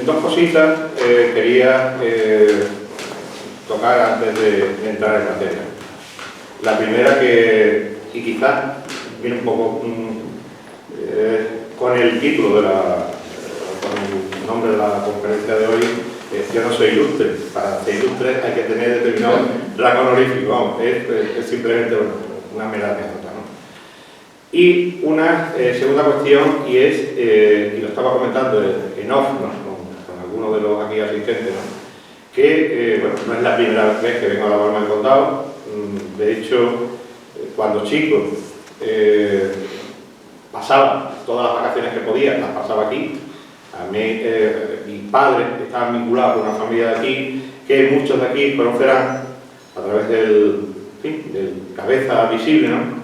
Dos cositas quería tocar antes de entrar en materia. La primera y quizás viene un poco con el título con el nombre de la conferencia de hoy. Yo no soy ilustre. Para ser ilustre hay que tener determinado rango honorífico. Vamos, es simplemente una mera anécdota, ¿no? Y una segunda cuestión, y lo estaba comentando en off, ¿no? con algunos de los aquí asistentes, ¿no? Que bueno, no es la primera vez que vengo a La Palma del Condado. De hecho, cuando chico pasaba todas las vacaciones que podía, las pasaba aquí. A mí, mis padres estaban vinculados con una familia de aquí, que muchos de aquí conocerán a través del Cabeza Visible, ¿no?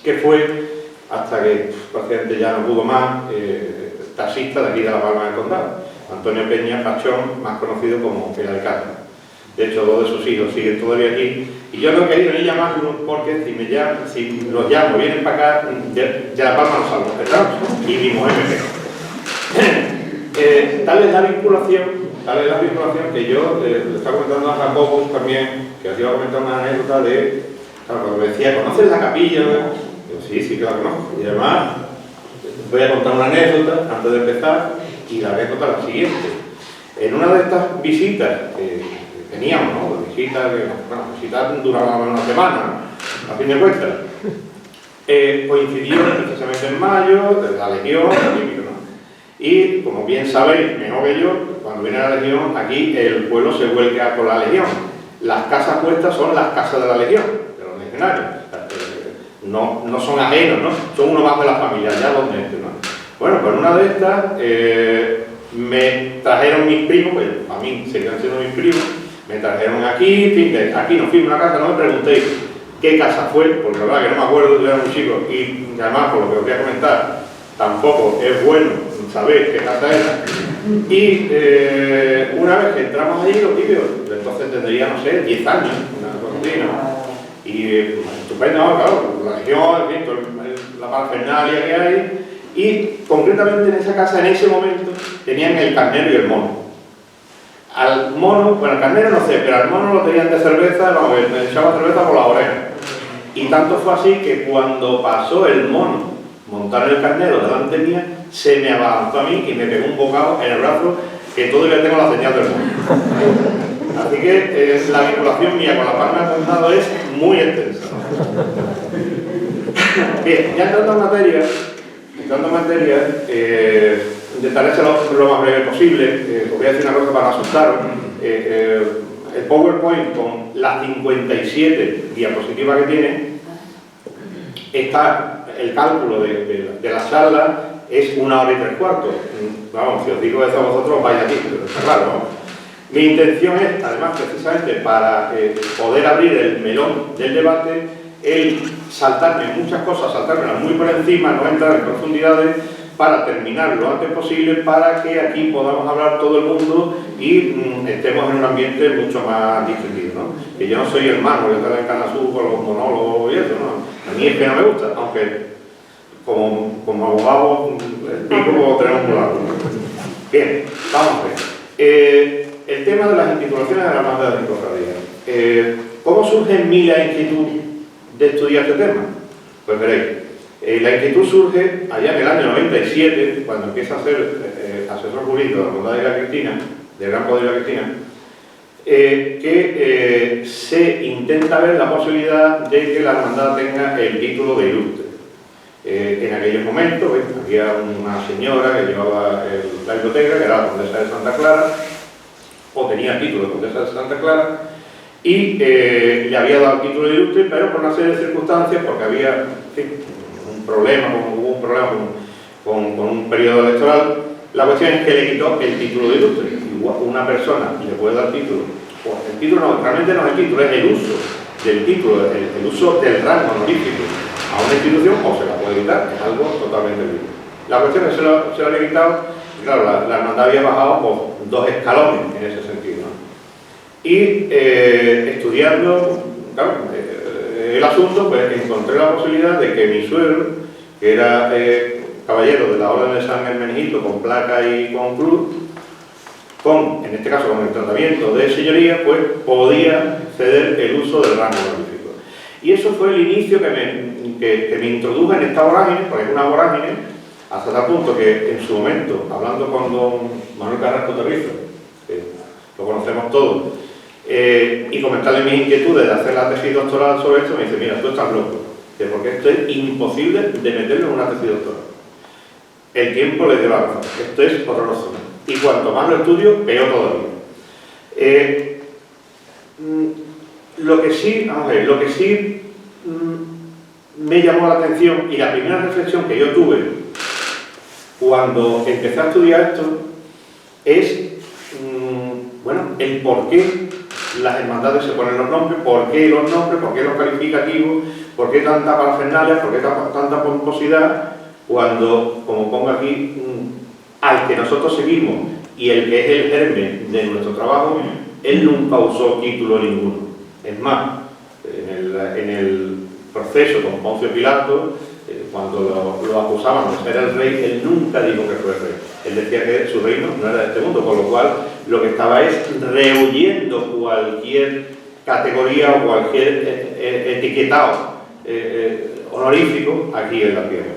Que fue, hasta que prácticamente ya no pudo más, taxista de aquí de La Palma del Condado, Antonio Peña Pachón, más conocido como el alcalde. De hecho, dos de sus hijos siguen todavía aquí, y yo no he querido ni llamarlos porque si los llamo, vienen para acá, de La Palma los salvo, ¿verdad? Y mi mujer me pega. Tal es la vinculación que yo le estaba comentando a Jacobo también, que os iba a comentar una anécdota de, claro, cuando me decía, ¿conoces la capilla? Yo, sí que la conozco. Y además, voy a contar una anécdota antes de empezar, y la anécdota es la siguiente. En una de estas visitas que teníamos, ¿no? Visitas duraban una semana, ¿no? A fin de cuentas, coincidió precisamente en mayo, de la Legión, ¿no? Y como bien sabéis, mejor que yo, cuando viene la Legión, aquí el pueblo se vuelca con la Legión. Las casas puestas son las casas de la Legión, de los legionarios. No son ajenos, ¿no? Son uno más de la familia, ya donde entren, ¿no? Bueno, pues una de estas me trajeron mis primos, pues a mí seguían siendo mis primos, me trajeron aquí, aquí nos fuimos a una casa, no me preguntéis qué casa fue, porque la verdad que no me acuerdo, yo era muy chico, y además por lo que os voy a comentar, tampoco es bueno saber qué casa era. Y una vez que entramos allí, los tíos, entonces tendría, no sé, 10 años, una cosa así, ¿no? Y estupendo, claro, la Legión, la parafernalia que hay. Y concretamente en esa casa, en ese momento, tenían el carnero y el mono. Al mono, bueno, el carnero no sé, pero al mono lo tenían de cerveza, le echaban cerveza por la oreja. Y tanto fue así que cuando pasó el mono montar el carnero delante mía, se me abalanzó a mí y me pegó un bocado en el brazo, que todavía tengo la señal del mono. Así que la vinculación mía con La Palma del Condado es muy extensa. Bien, ya entrando en materia, intentaré ser lo más breve posible. Os voy a decir una cosa para asustaros. El PowerPoint con las 57 diapositivas que tiene, el cálculo de la charla es 1 hora y 3/4. Vamos, si os digo eso a vosotros, vais aquí, pero está claro, ¿no? Mi intención es, además, precisamente para poder abrir el melón del debate, el saltarme muchas cosas, saltármelas muy por encima, no entrar en profundidades, para terminar lo antes posible, para que aquí podamos hablar todo el mundo y estemos en un ambiente mucho más distendido, ¿no? Que yo no soy hermano de estar en Canasú con los monólogos y eso, ¿no? A mí es que no me gusta, aunque como abogado digo tenemos un lado. Bien, vamos a ver. El tema de las intitulaciones de la banda de cofradías. ¿Cómo surge en mí la inquietud de estudiar este tema? Pues veréis, la inquietud surge allá en el año 97, cuando empieza a ser asesor jurídico de la Hermandad de la Cristina, del Gran Poder de la Cristina, que se intenta ver la posibilidad de que la hermandad tenga el título de ilustre. En aquellos momentos había una señora que llevaba la biblioteca, que era la condesa de Santa Clara, o tenía el título de condesa de Santa Clara, y le había dado el título de ilustre, pero por una serie de circunstancias, porque había hubo un problema con un periodo electoral. La cuestión es que le quitó el título de ilustre. Igual una persona le puede dar título, o el título no, realmente no es el título, es el uso del título, el uso del rango honorífico a una institución, o se la puede quitar, es algo totalmente libre. La cuestión es que se lo había quitado, y claro, la hermandad había bajado por 2 escalones en ese sentido, ¿no? Y estudiando, claro, el asunto, pues encontré la posibilidad de que mi suegro, que era caballeros de la Orden de San Hermenegildo con placa y con cruz, en este caso con el tratamiento de señoría, pues podía ceder el uso del rango honorífico. Y eso fue el inicio que me introdujo en esta vorágine, porque es una vorágine, hasta tal punto que en su momento, hablando con don Manuel Carrasco Terrizo, que lo conocemos todos, y comentarle mis inquietudes de hacer la tesis doctoral sobre esto, me dice, mira, tú estás loco, porque esto es imposible de meterlo en una tesis doctoral. El tiempo le dio la razón, esto es horroroso. Y cuanto más lo estudio, peor todavía. Lo que sí me llamó la atención, y la primera reflexión que yo tuve cuando empecé a estudiar esto, es bueno, el por qué las hermandades se ponen los nombres, por qué los nombres, por qué los calificativos, por qué tanta parafernalia, por qué tanta pomposidad, cuando, como pongo aquí, al que nosotros seguimos y el que es el germen de nuestro trabajo, él nunca usó título ninguno. Es más, en el proceso con Poncio Pilato, cuando lo acusaban de ser el rey, él nunca dijo que fue rey. Él decía que su reino no era de este mundo, con lo cual lo que estaba es rehuyendo cualquier categoría o cualquier etiquetado honorífico aquí en la tierra.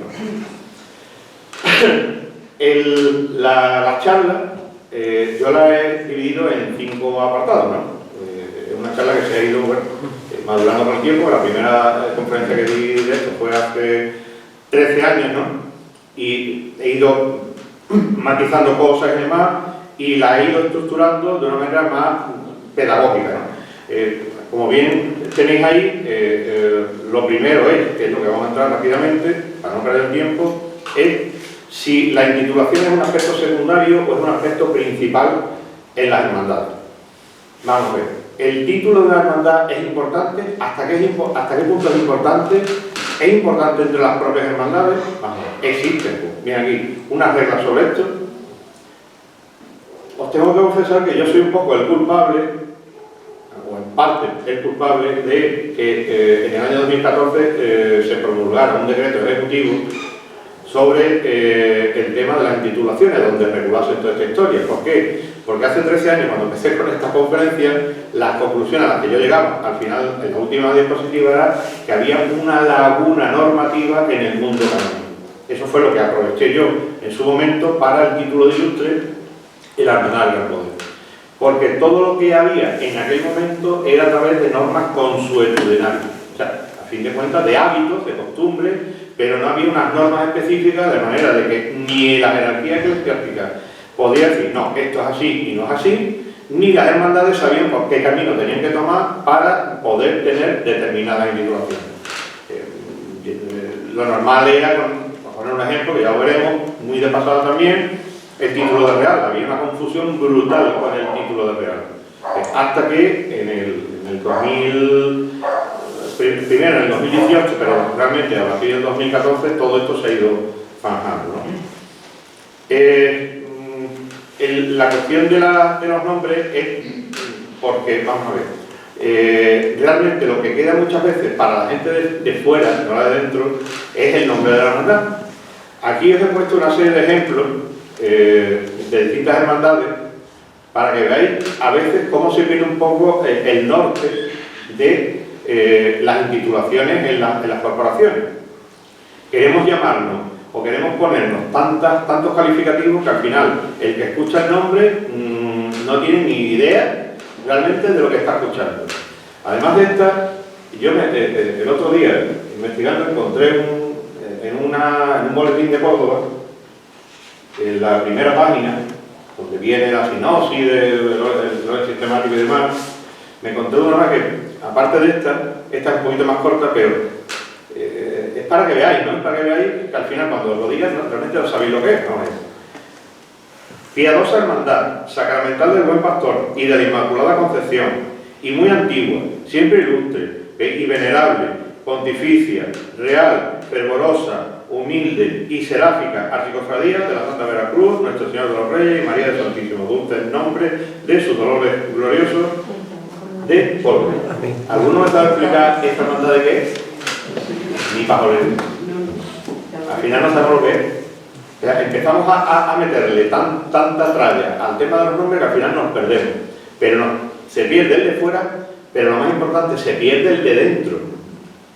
La charla yo la he dividido en 5 apartados, ¿no? Es una charla que se ha ido madurando con el tiempo. La primera conferencia que di de esto fue hace 13 años, ¿no? Y he ido matizando cosas y demás, y la he ido estructurando de una manera más pedagógica, ¿no? Como bien tenéis ahí, lo primero que es lo que vamos a entrar rápidamente, para no perder el tiempo, es si la intitulación es un aspecto secundario o es un aspecto principal en las hermandades. Vamos a ver, ¿el título de la hermandad es importante? ¿Hasta qué punto es importante? ¿Es importante entre las propias hermandades? Vamos a ver, existen, miren aquí, unas reglas sobre esto. Os tengo que confesar que yo soy un poco el culpable, o en parte el culpable, de que en el año 2014 se promulgara un decreto ejecutivo sobre el tema de las intitulaciones, donde regulase toda esta historia. ¿Por qué? Porque hace 13 años, cuando empecé con esta conferencia, las conclusiones a las que yo llegaba, al final, en la última diapositiva, era que había una laguna normativa en el mundo canónico. Eso fue lo que aproveché yo en su momento para el título de ilustre y la hermandad del Gran Poder. Porque todo lo que había en aquel momento era a través de normas consuetudinarias. O sea, a fin de cuentas, de hábitos, de costumbres, pero no había unas normas específicas, de manera de que ni la jerarquía eclesiástica podía decir, no, esto es así y no es así, ni las hermandades sabían por qué camino tenían que tomar para poder tener determinadas intitulaciones. Lo normal era, por poner un ejemplo, que ya lo veremos, muy de pasada también, el título de real. Había una confusión brutal con el título de real. Hasta que en el 2000... primero en el 2018, pero realmente a partir del 2014 todo esto se ha ido zanjando, ¿no? La cuestión de los nombres es porque, vamos a ver, realmente lo que queda muchas veces para la gente de fuera, no la de dentro, es el nombre de la hermandad. Aquí os he puesto una serie de ejemplos de distintas hermandades para que veáis a veces cómo se pierde un poco el norte de las intitulaciones en las corporaciones. Queremos llamarnos o queremos ponernos tantos calificativos que al final el que escucha el nombre no tiene ni idea realmente de lo que está escuchando. Además de esta, yo el otro día, investigando, encontré en un boletín de Córdoba, en la primera página, donde viene la sinopsis del orden sistemático y demás, me encontré una que, aparte de esta es un poquito más corta, pero es para que veáis, ¿no? Es para que veáis que al final, cuando os lo digas, realmente no sabéis lo que es, ¿no? Piadosa hermandad, sacramental del Buen Pastor y de la Inmaculada Concepción, y muy antigua, siempre ilustre y venerable, pontificia, real, fervorosa, humilde y seráfica archicofradía de la Santa Veracruz, Nuestro Señor de los Reyes y María del Santísimo Dulce, en nombre de sus dolores gloriosos de polvo. ¿Alguno me sabe explicar esta hermandad de qué es? Ni pajolero. Al final no sabemos lo que es. Empezamos a meterle tanta tralla al tema de los nombres que al final nos perdemos. Pero no, se pierde el de fuera, pero lo más importante, se pierde el de dentro.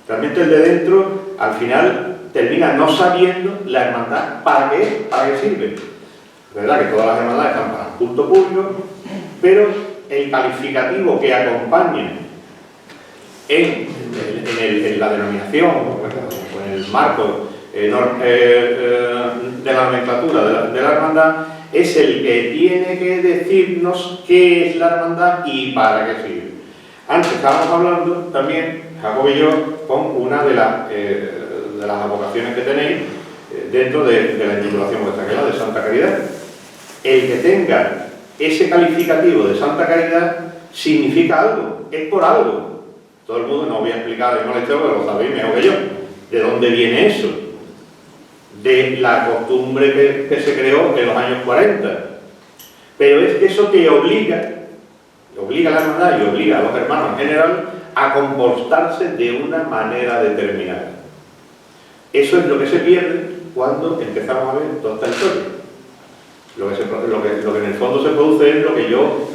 Realmente el de dentro, al final, termina no sabiendo la hermandad para qué sirve. Es verdad que todas las hermandades están para el culto público, pero el calificativo que acompaña en la denominación, o en el marco de la nomenclatura de la hermandad, es el que tiene que decirnos qué es la hermandad y para qué sirve. Antes estábamos hablando también, Jacobo y yo, con una de las advocaciones que tenéis dentro de la intitulación vuestra, que es la de Santa Caridad. El que tenga ese calificativo de Santa Caridad significa algo, es por algo. Todo el mundo, no voy a explicar la historia, pero lo sabéis mejor que yo. ¿De dónde viene eso? De la costumbre que se creó en los años 40. Pero es que eso te obliga a la hermandad y obliga a los hermanos en general a comportarse de una manera determinada. Eso es lo que se pierde cuando empezamos a ver toda esta historia. Lo que en el fondo se produce es lo que yo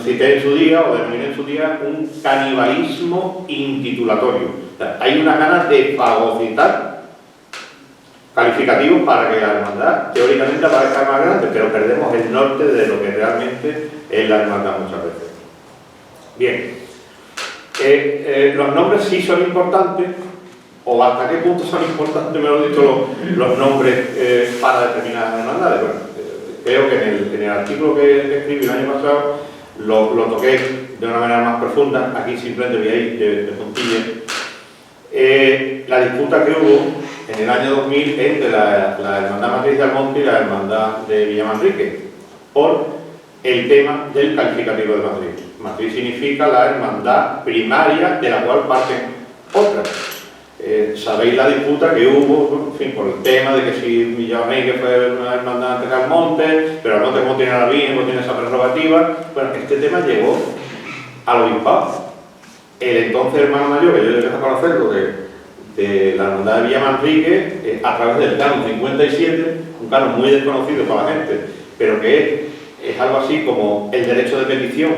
cité en su día, o denominé en su día, un canibalismo intitulatorio. O sea, hay una ganas de fagocitar calificativos para que la hermandad teóricamente aparezca más grande, pero perdemos el norte de lo que realmente es la hermandad muchas veces. Bien, los nombres sí son importantes, o hasta qué punto son importantes, mejor dicho, los nombres para determinadas hermandades. Bueno, creo que en el artículo que escribí el año pasado lo toqué de una manera más profunda. Aquí simplemente voy a ir de puntilla. La disputa que hubo en el año 2000 entre la Hermandad Matriz de Almonte y la Hermandad de Villamanrique por el tema del calificativo de Matriz. Matriz significa la hermandad primaria de la cual parten otras. Sabéis la disputa que hubo, en fin, por el tema de que si Villamanrique fue una hermandad antes que Almonte, pero Almonte como tiene la Virgen, como tiene esa prerrogativa. Bueno, este tema llegó al obispado. El entonces hermano mayor, que yo llegué a conocerlo, de la hermandad de Villamanrique, a través del canon 57, un canon muy desconocido para la gente, pero que es algo así como el derecho de petición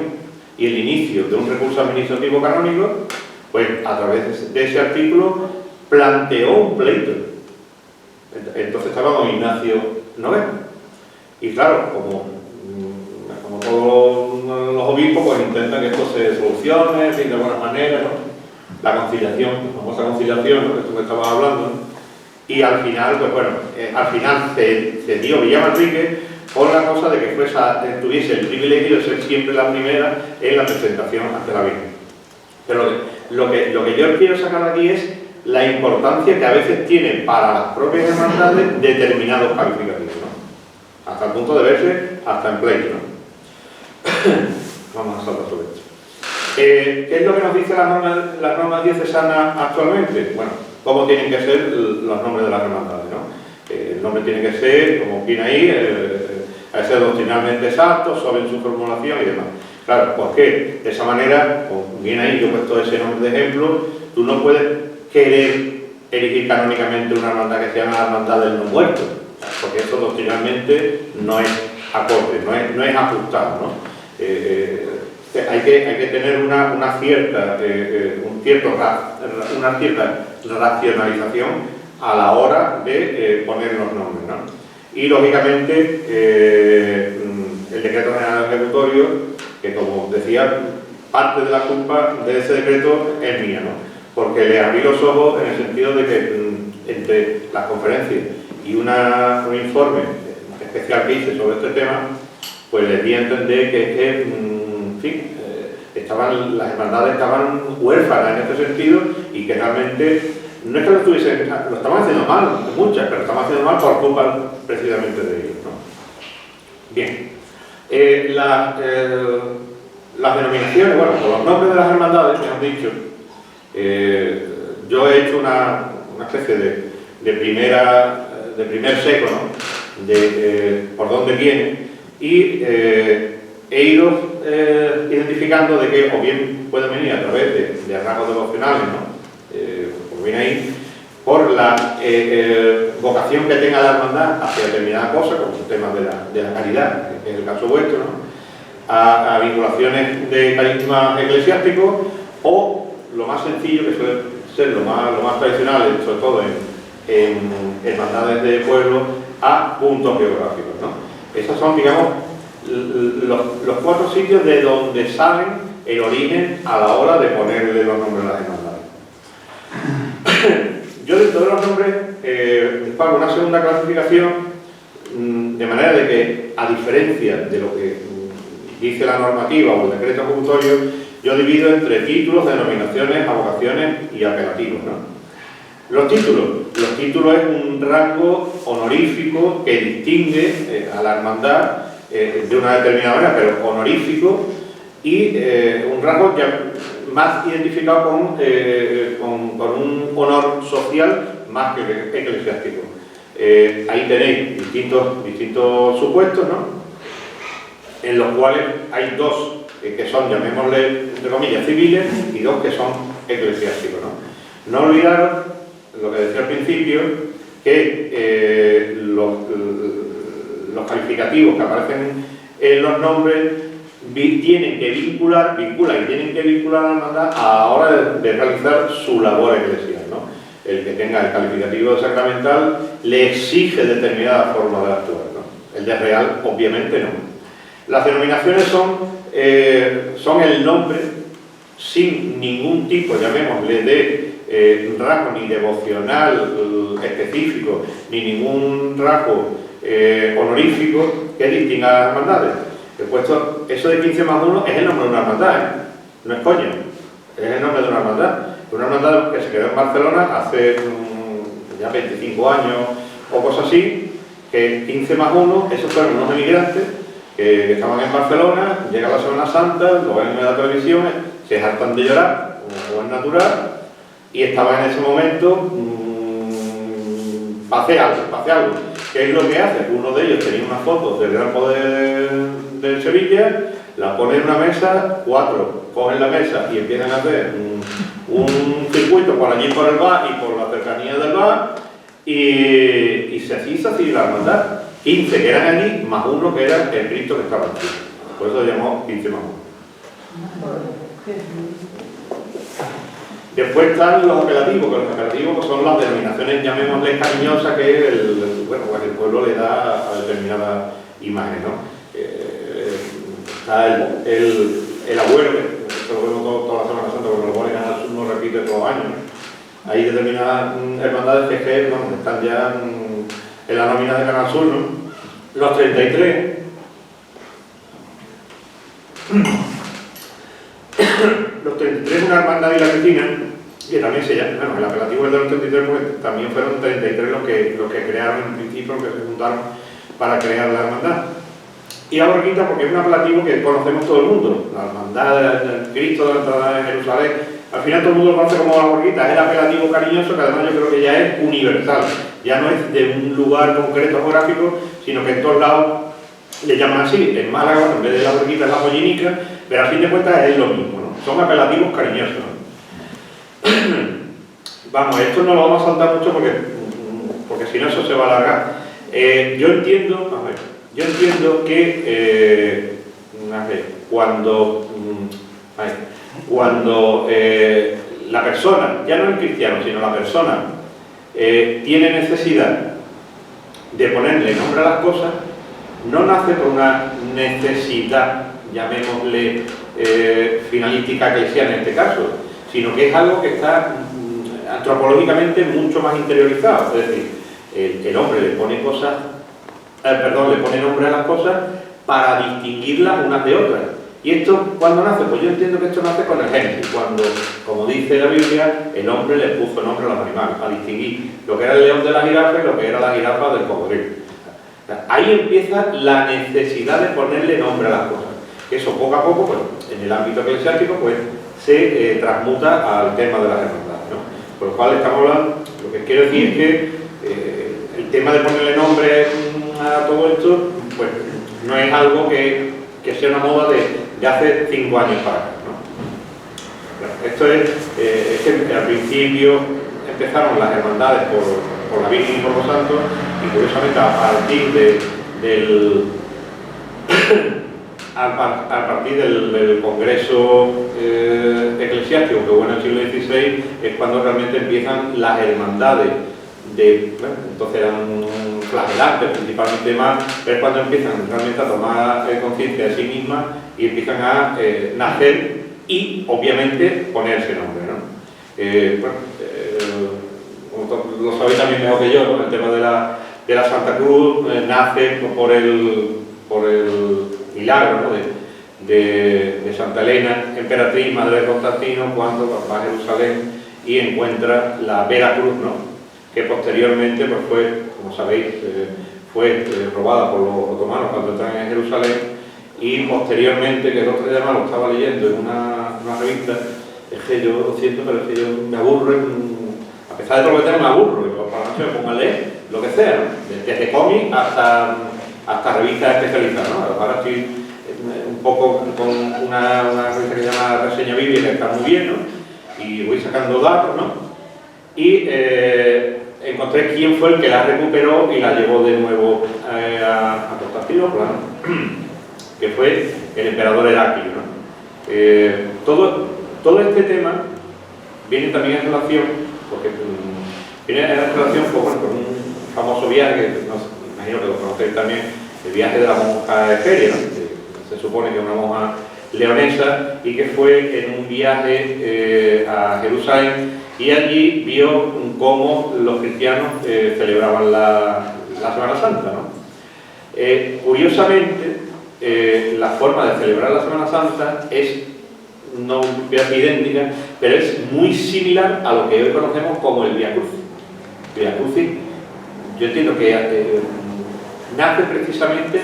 y el inicio de un recurso administrativo canónico, pues a través de ese artículo planteó un pleito. Entonces estaba don Ignacio Noguera. Y claro, como todos los obispos, pues intentan que esto se solucione de buena manera, ¿no? La conciliación, la famosa conciliación, ¿no? De esto que estaba hablando, ¿no? Y al final, pues bueno, al final se dio Villamanrique por la cosa de que tuviese el privilegio de ser siempre la primera en la presentación ante la Virgen. Pero lo que yo quiero sacar aquí es la importancia que a veces tiene para las propias hermandades determinados calificativos, ¿no? Hasta el punto de verse hasta en pleito, ¿no? Vamos a saltar sobre esto. ¿Qué es lo que nos dice las normas diocesanas actualmente? Bueno, cómo tienen que ser los nombres de las hermandades, ¿no? El nombre tiene que ser, como viene ahí, a ser doctrinalmente exacto, sobre su formulación y demás. Claro, ¿por qué? De esa manera, como viene ahí, yo he puesto ese nombre de ejemplo, tú no puedes querer erigir canónicamente una hermandad que se llama la hermandad del no muerto, porque eso doctrinalmente no es acorde, no es ajustado, ¿no? Hay que tener una cierta racionalización a la hora de poner los nombres, ¿no? Y lógicamente el decreto general ejecutorio, que como decía, parte de la culpa de ese decreto es mía, ¿no? Porque le abrí los ojos en el sentido de que entre las conferencias y un informe especial que hice sobre este tema, pues les di a entender que en fin, las hermandades estaban huérfanas en este sentido y que realmente no es que lo estaban haciendo mal, muchas, pero lo estaban haciendo mal por culpa precisamente de ellos, ¿no? Bien, las denominaciones, bueno, por los nombres de las hermandades, me han dicho, yo he hecho una especie de primer seco, ¿no? Por dónde viene, y he ido identificando de que o bien pueden venir a través de rasgos devocionales, ¿no? Como viene ahí, por la vocación que tenga la hermandad hacia determinada cosa, como el tema de la caridad, que es el caso vuestro, ¿no? A vinculaciones de carisma eclesiástico, o lo más sencillo, que suele ser lo más tradicional, sobre todo en hermandades de pueblo, a puntos geográficos, ¿no? Esos son, digamos, los 4 sitios de donde salen el origen a la hora de ponerle los nombres a las hermandades. Yo dentro de los nombres hago una segunda clasificación, de manera de que, a diferencia de lo que dice la normativa o el decreto ejecutorio, yo divido entre títulos, denominaciones, avocaciones y apelativos, ¿no? Los títulos es un rango honorífico que distingue a la hermandad de una determinada manera, pero honorífico, y un rango ya más identificado con un honor social más que eclesiástico. Ahí tenéis distintos supuestos, ¿no? En los cuales hay 2 que son, llamémosle, entre comillas, civiles, y 2 que son eclesiásticos, ¿no? No olvidaros lo que decía al principio, que los calificativos que aparecen en los nombres tienen que vinculan y tienen que vincular a la hermandad a la hora de realizar su labor eclesial, ¿no? El que tenga el calificativo de sacramental le exige determinada forma de actuar, ¿no? El de real, obviamente, no. Las denominaciones son el nombre sin ningún tipo, llamémosle, de rasgo ni devocional específico, ni ningún rasgo honorífico que distinga a las hermandades. He puesto eso de 15 más 1 es el nombre de una hermandad, ¿eh? No es coña, es el nombre de una hermandad. Una hermandad que se quedó en Barcelona hace ya 25 años o cosas así, que 15 más 1, esos fueron unos emigrantes que estaban en Barcelona, llega la Semana Santa, lo ven en la televisión, se hartan de llorar, como es natural, y estaban en ese momento para hacer algo. ¿Qué es lo que hace? Uno de ellos tenía unas fotos del Gran Poder de Sevilla, la ponen en una mesa, 4 cogen la mesa y empiezan a hacer un circuito por allí por el bar y por la cercanía del bar, y se hacía la hermandad. 15 que eran allí, más 1 que era el Cristo que estaba aquí. Por eso lo llamamos 15 más 1. Después están los apelativos, que los apelativos son las denominaciones, llamémosle cariñosas, que el pueblo le da a determinada imagen, ¿no? Está el abuelo, que esto lo vemos toda la Semana Santa, porque los goles Canal Sur no repite todos los años, ¿no? Hay determinadas hermandades que están ya en la nómina de Canal Sur, ¿no? Los 33. Los 33 es una hermandad islantina que también se llama, bueno, el apelativo es de los 33 porque también fueron 33 los que crearon en principio, los que se juntaron para crear la hermandad. Y la borriquita porque es un apelativo que conocemos todo el mundo, la hermandad del Cristo de la entrada de Jerusalén. Al final todo el mundo lo conoce como la borriquita, es el apelativo cariñoso que además yo creo que ya es universal, ya no es de un lugar concreto geográfico, sino que en todos lados le llaman así. En Málaga, en vez de la borriquita es la pollinica, pero a fin de cuentas es lo mismo, ¿no? Son apelativos cariñosos, ¿no? Vamos, esto no lo vamos a saltar mucho porque si no eso se va a alargar. Yo entiendo que cuando la persona, ya no el cristiano, sino la persona tiene necesidad de ponerle nombre a las cosas, no nace por una necesidad, llamémosle finalística eclesial en este caso, sino que es algo que está antropológicamente mucho más interiorizado. Es decir, el hombre le pone nombre a las cosas para distinguirlas unas de otras. ¿Y esto cuándo nace? Pues yo entiendo que esto nace con el Génesis, cuando, como dice la Biblia, el hombre le puso nombre a los animales, a distinguir lo que era el león de la jirafa y lo que era la jirafa del cocodrilo. Ahí empieza la necesidad de ponerle nombre a las cosas. Eso poco a poco, pues, en el ámbito eclesiástico, pues, se transmuta al tema de las hermandades, ¿no? Por lo cual estamos hablando, lo que quiero decir es que el tema de ponerle nombre a todo esto, pues no es algo que sea una moda de hace 5 años para acá, ¿no? Bueno, esto es que al principio empezaron las hermandades por la Virgen y por los santos, y curiosamente a partir del Congreso Eclesiástico que hubo en el siglo XVI es cuando realmente empiezan las hermandades bueno, entonces eran flagelantes principalmente más, pero es cuando empiezan realmente a tomar conciencia de sí mismas y empiezan a nacer y obviamente ponerse nombre, ¿no? Como lo sabéis también mejor que yo, ¿no? El tema de la Santa Cruz nace por el milagro, ¿no? de Santa Elena, emperatriz, madre de Constantino, cuando va a Jerusalén y encuentra la Vera Cruz, ¿no? Que posteriormente pues fue, como sabéis, fue robada por los otomanos cuando entran en Jerusalén, y posteriormente, que el otro día lo estaba leyendo en una revista, es que yo lo siento, pero es que yo me aburro, a pesar de todo lo que tengo me aburro, y por la noche me pongo a leer lo que sea, ¿no? Desde cómics hasta revistas especializadas, ¿no? Ahora estoy un poco con una revista que se llama Reseña Bíblica, que está muy bien, ¿no? Y voy sacando datos, ¿no? Y encontré quién fue el que la recuperó y la llevó de nuevo a Constantinopla, ¿no? Que fue el emperador Heraclio, ¿no? Todo este tema viene también en relación, porque viene en relación con un famoso viaje, que imagino que lo conocéis también, el viaje de la monja Egeria, ¿no? Que se supone que es una monja leonesa y que fue en un viaje a Jerusalén, y allí vio cómo los cristianos celebraban la Semana Santa, ¿no? Curiosamente, la forma de celebrar la Semana Santa es, no voy a decir idéntica, pero es muy similar a lo que hoy conocemos como el Vía Crucis. Vía Crucis, yo entiendo que nace precisamente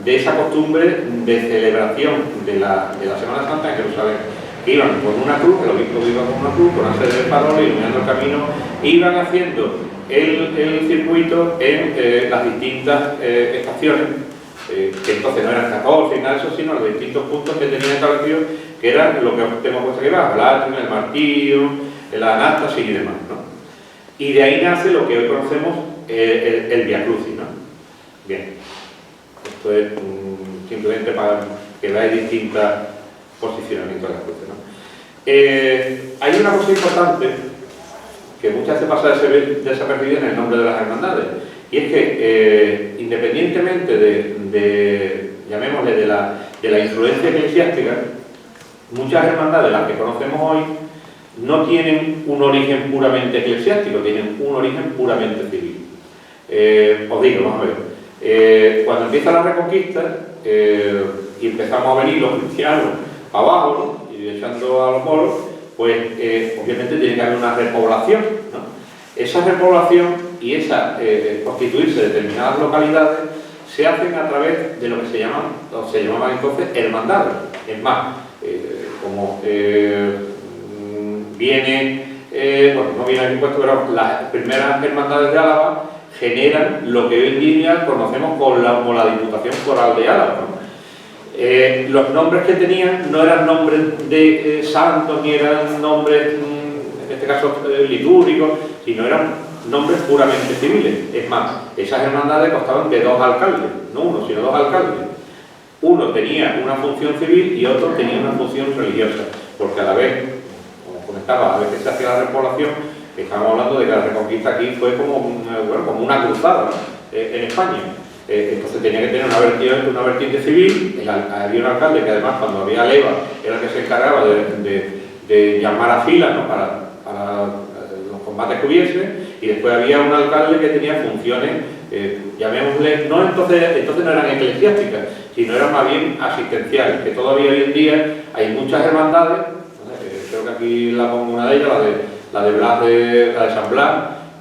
de esa costumbre de celebración de la Semana Santa en Jerusalén. Que iban con una cruz, el obispo iba con una cruz, con una serie de faroles, iluminando el camino, e iban haciendo el circuito en las distintas estaciones, que entonces no eran 14 y nada de eso, sino los distintos puntos que tenían establecidos, que eran lo que tenemos puesto aquí abajo, el atrium, el martirio, la anástasis y demás, ¿no? Y de ahí nace lo que hoy conocemos el Vía Crucis, ¿no? Bien, esto es simplemente para que veáis distintas posicionamientos de las cruces, ¿no? Hay una cosa importante que muchas veces pasa desapercibida en el nombre de las hermandades, y es que independientemente llamémosle, de la influencia eclesiástica, muchas hermandades, las que conocemos hoy, no tienen un origen puramente eclesiástico, tienen un origen puramente civil. Os digo, vamos a ver, cuando empieza la Reconquista y empezamos a venir los cristianos abajo, ¿no? Y echando a los moros, pues obviamente tiene que haber una repoblación, ¿no? Esa repoblación y esa constituirse determinadas localidades se hacen a través de lo que se llamaban entonces hermandades. Es más, como viene, bueno, no viene aquí puesto, pero las primeras hermandades de Álava generan lo que hoy en día conocemos como la Diputación Foral de Álava, ¿no? Los nombres que tenían no eran nombres de santos, ni eran nombres, en este caso litúrgicos, sino eran nombres puramente civiles. Es más, esas hermandades constaban de 2 alcaldes, no uno, sino 2 alcaldes. Uno tenía una función civil y otro tenía una función religiosa, porque a la vez, como comentaba, a la vez que se hacía la repoblación, estamos hablando de que la Reconquista aquí fue como una cruzada, ¿no? En España. Entonces tenía que tener una vertiente civil. Había un alcalde que además, cuando había leva, era el que se encargaba de llamar a filas, ¿no? para los combates que hubiese, y después había un alcalde que tenía funciones, llamémosle, entonces no eran eclesiásticas, sino eran más bien asistenciales, que todavía hoy en día hay muchas hermandades, creo que aquí la pongo una de ellas, la de San Blas,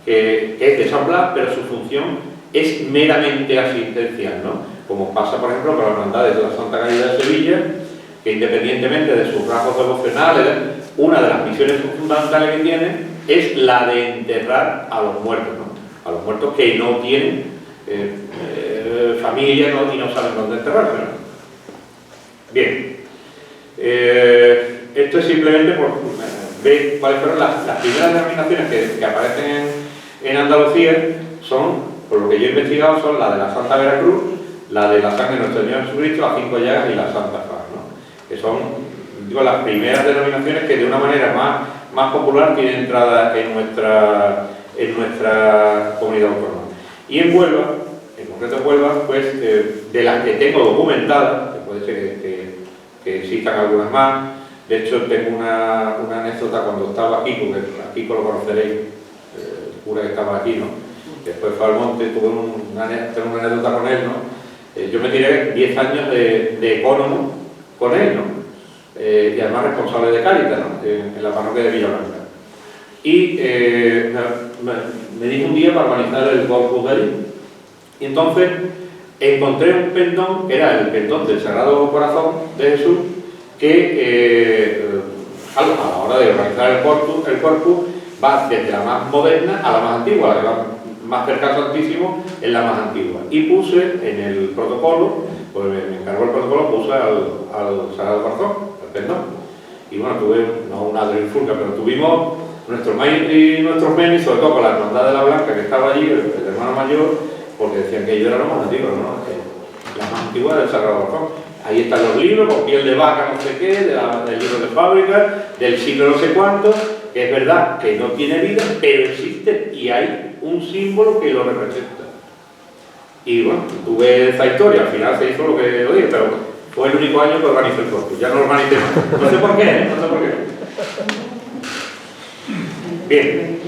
que es de San Blas, pero su función es meramente asistencial, ¿no? Como pasa, por ejemplo, con las hermandades de la Santa Caridad de Sevilla, que independientemente de sus rasgos devocionales, una de las misiones fundamentales que tienen es la de enterrar a los muertos, ¿no? A los muertos que no tienen familia, ¿no? Y no saben dónde enterrarse, ¿no? Bien, esto es simplemente por ve cuáles fueron las primeras denominaciones que aparecen en Andalucía. Son, por lo que yo he investigado, son la de la Santa Veracruz, la de la Sangre de Nuestro Señor Jesucristo, las 5 llagas y la Santa Faz, ¿no? Que son, digo, las primeras denominaciones que de una manera más popular tienen entrada en nuestra comunidad autónoma. Y en Huelva, en concreto en Huelva, pues de las que tengo documentadas, que puede ser que existan algunas más. De hecho, tengo una anécdota cuando estaba aquí, porque aquí lo conoceréis, el cura que estaba aquí, ¿no? Después fue al monte, tengo una anécdota con él, ¿no? Yo me tiré 10 años de ecónomo con él, ¿no? Y además responsable de Cáritas, ¿no? En la parroquia de Villablanca. Y me dijo un día para organizar el corpus de allí. Y entonces encontré un pendón, que era el pendón del Sagrado Corazón de Jesús, que a la hora de organizar el corpus va desde la más moderna a la más antigua, la que va más cerca al Santísimo es la más antigua. Y puse en el protocolo, pues me encargó el protocolo, puse al Sagrado Corazón, al pendón. Y bueno, tuve, no una adrenfurga, pero tuvimos nuestros menis, sobre todo con la hermandad de la Blanca que estaba allí, el hermano mayor, porque decían que ellos eran los más antiguos, ¿no? La más antigua del Sagrado Corazón. Ahí están los libros, con piel de vaca, no sé qué, del libro de fábrica, del siglo no sé cuánto, que es verdad que no tiene vida, pero existe y hay un símbolo que lo representa. Y bueno, tuve esa historia, al final se hizo lo que lo dije, pero fue el único año que organizé el corpus, ya no lo organicé más. No sé por qué, no sé por qué. Bien.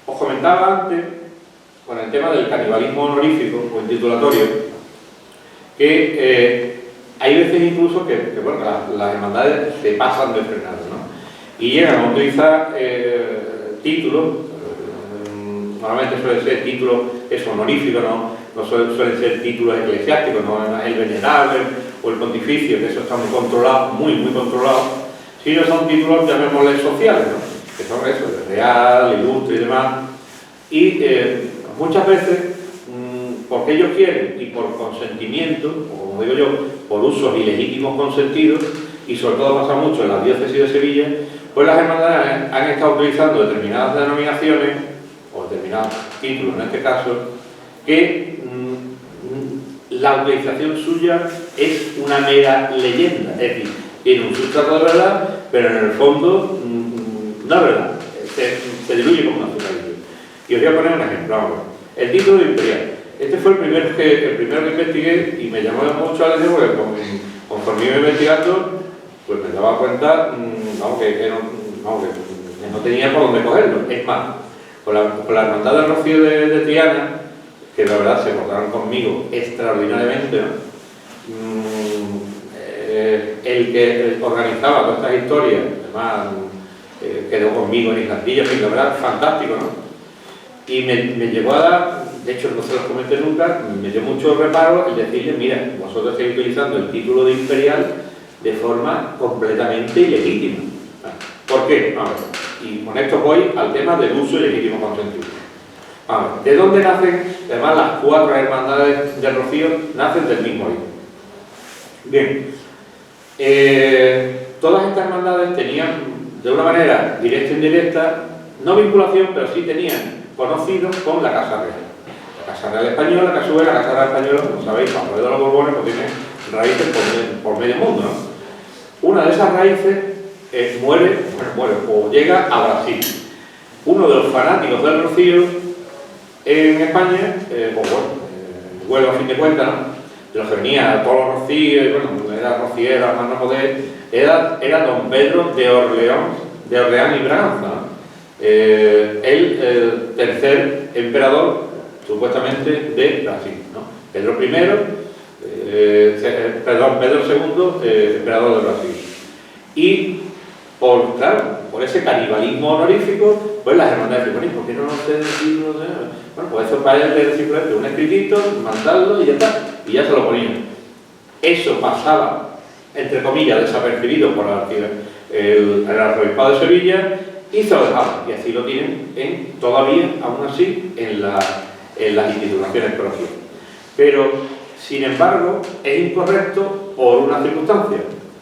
Os comentaba antes, con el tema del canibalismo honorífico o intitulatorio, que hay veces incluso que bueno, las hermandades se pasan de frenado, ¿no? Y llegan a utilizar títulos, normalmente suelen ser títulos honoríficos, no suelen ser títulos eclesiásticos, no el venerable o el pontificio, que eso está muy controlado, muy controlado, sino son títulos, llamémosles sociales, ¿no? Que son eso, de real, ilustre y demás. Y muchas veces, porque ellos quieren y por consentimiento, o como digo yo, por usos ilegítimos consentidos, y sobre todo pasa mucho en la diócesis de Sevilla, pues las hermandades han estado utilizando determinadas denominaciones, o determinados títulos en este caso, que la utilización suya es una mera leyenda, es decir, tiene un sustrato de verdad, pero en el fondo no es verdad, se diluye como naturalidad. Y os voy a poner un ejemplo. Vamos. El título de imperial. Este fue el primero que investigué y me llamó mucho la atención porque conforme iba investigando, pues me daba cuenta que no tenía por dónde cogerlo. Es más, con la hermandad del Rocío de Triana, que la verdad se portaron conmigo extraordinariamente, ¿no? El que organizaba todas estas historias, además quedó conmigo en Islandilla, la verdad, fantástico, ¿no? Y me llegó a dar, de hecho no se los comenté nunca, me dio mucho reparo el decirle, mira, vosotros estáis utilizando el título de imperial de forma completamente ilegítima. ¿Por qué? A ver, y con esto voy al tema del uso ilegítimo consentido. A ver, ¿de dónde nacen? Además, las 4 hermandades del Rocío nacen del mismo origen. Bien, todas estas hermandades tenían, de una manera directa e indirecta, no vinculación, pero sí tenían conocidos con la Casa Real. La Casa Real Española, que a su vez la Casa Real Española, como sabéis, Juan de los Borbones, pues tiene raíces por medio mundo, ¿no? Una de esas raíces muere o llega a Brasil. Uno de los fanáticos del Rocío en España, Huelva a fin de cuentas, ¿no? De los que venía a todos los rocíos, y bueno, era rociera, más no poder, era don Pedro de Orleán y Braganza, ¿no? El tercer emperador, supuestamente, de Brasil, ¿no? Pedro I, Pedro II, emperador de Brasil. Y, por ese canibalismo honorífico, pues las hermandades dicen, bueno, ¿por qué no se deciden? Bueno, pues eso vaya a ser simplemente un escritito, mandarlo y ya está, y ya se lo ponían. Eso pasaba, entre comillas, desapercibido por el arzobispado de Sevilla, y se lo dejaban, y así lo tienen todavía, aún así, en las instituciones propias. Pero, sin embargo, es incorrecto por una circunstancia.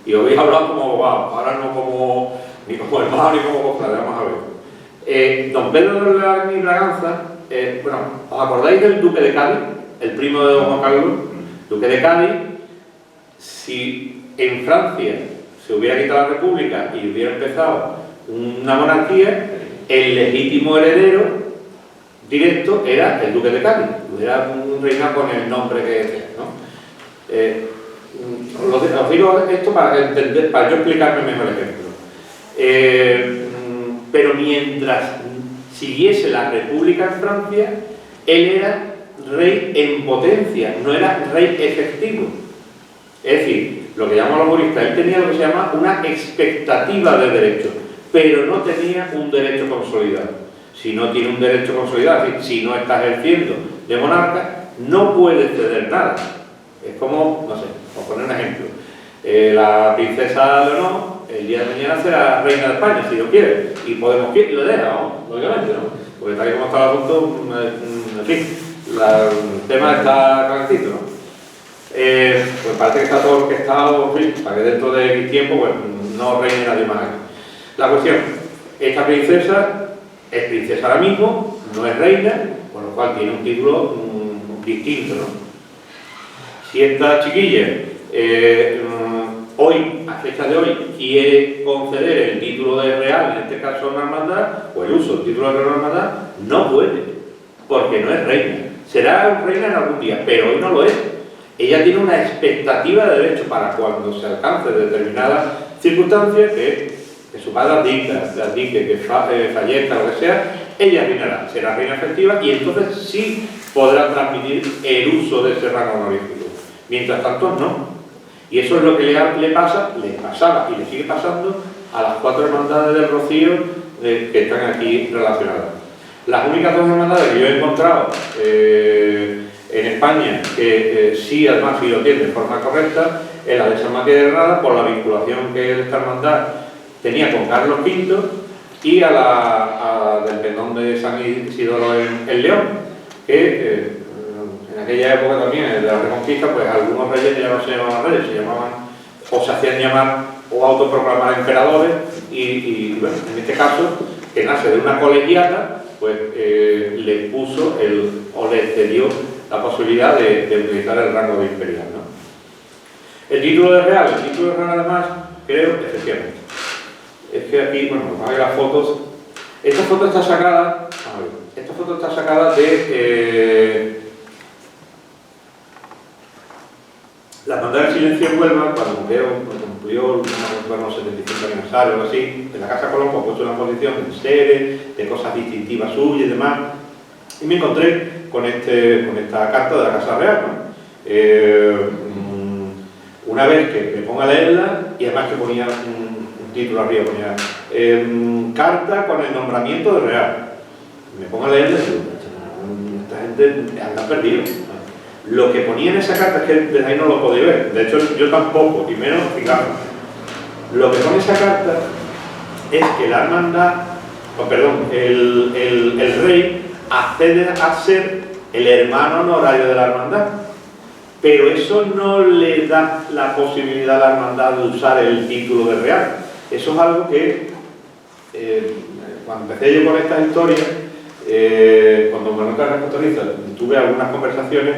Y os habéis hablado como abogado, ahora no como, ni como hermano ni como cofrade, vamos a ver. Don Pedro de León y Braganza, bueno, ¿os acordáis del duque de Cádiz? El primo de don Juan Carlos, duque de Cádiz. Si en Francia se hubiera quitado la república y hubiera empezado una monarquía, el legítimo heredero directo era el duque de Cádiz, era un reinado con el nombre que sea, ¿no? Os digo esto para entender, para yo explicarme mejor el ejemplo. Pero mientras siguiese la república en Francia, él era rey en potencia, no era rey efectivo. Es decir, lo que llaman los juristas, él tenía lo que se llama una expectativa de derecho, pero no tenía un derecho consolidado. Si no tiene un derecho consolidado, es decir, si no está ejerciendo de monarca, no puede ceder nada. Es como, no sé, por poner un ejemplo, la princesa Leonor el día de mañana será reina de España, si Dios quiere, y podemos que lo deja, ¿no? Lógicamente, ¿no? Porque tal y como está el asunto, en fin, el tema está calentito, ¿no? Pues parece que está todo orquestado, en fin, para que dentro de X tiempo pues, no reine nadie más aquí. La cuestión, esta princesa es princesa ahora mismo, no es reina, con lo cual tiene un título distinto, ¿no? Si esta chiquilla hoy, a fecha de hoy, quiere conceder el título de real, en este caso una hermandad, o el uso del título de hermandad, no puede, porque no es reina. Será reina en algún día, pero hoy no lo es. Ella tiene una expectativa de derecho para cuando se alcance determinadas circunstancias que su padre indique que fallezca o lo que sea, ella reinará, será reina efectiva y entonces sí podrá transmitir el uso de ese rango honorífico. Mientras tanto, no. Y eso es lo que le pasaba y le sigue pasando a las 4 hermandades del Rocío que están aquí relacionadas. Las únicas 2 hermandades que yo he encontrado en España que sí, además, sí lo tienen de forma correcta, es la de San Matías de Granada, por la vinculación que esta hermandad tenía con Carlos V y a la del pendón de San Isidoro en León, que en aquella época también, de la Reconquista, pues algunos reyes ya no se llamaban reyes, se llamaban, o se hacían llamar, o autoproclamar emperadores, y bueno, en este caso, que nace de una colegiata, pues le puso, o le cedió la posibilidad de utilizar el rango de imperial, ¿no? El título de real además, creo, efectivamente, es que aquí, bueno, vamos a ver las fotos. Esta foto está sacada, de la hermandad del silencio en Huelva, cuando cumplió el 75 aniversario o así, en la Casa Colón, pues, puesto una exposición de seres, de cosas distintivas suyas y demás, y me encontré con esta carta de la Casa Real, ¿no? Una vez que me ponga a leerla, y además que ponía un título arriba, ponía carta con el nombramiento de Real. Me pongo a leerla y digo, esta gente anda perdido. Lo que ponía en esa carta es que desde ahí no lo podía ver, de hecho yo tampoco, y menos, fijaros. Lo que pone esa carta es que la hermandad, el rey accede a ser el hermano honorario de la hermandad, pero eso no le da la posibilidad a la hermandad de usar el título de real. Eso es algo que, cuando empecé yo con estas historias, cuando Manuel Carrasco Toriza, tuve algunas conversaciones,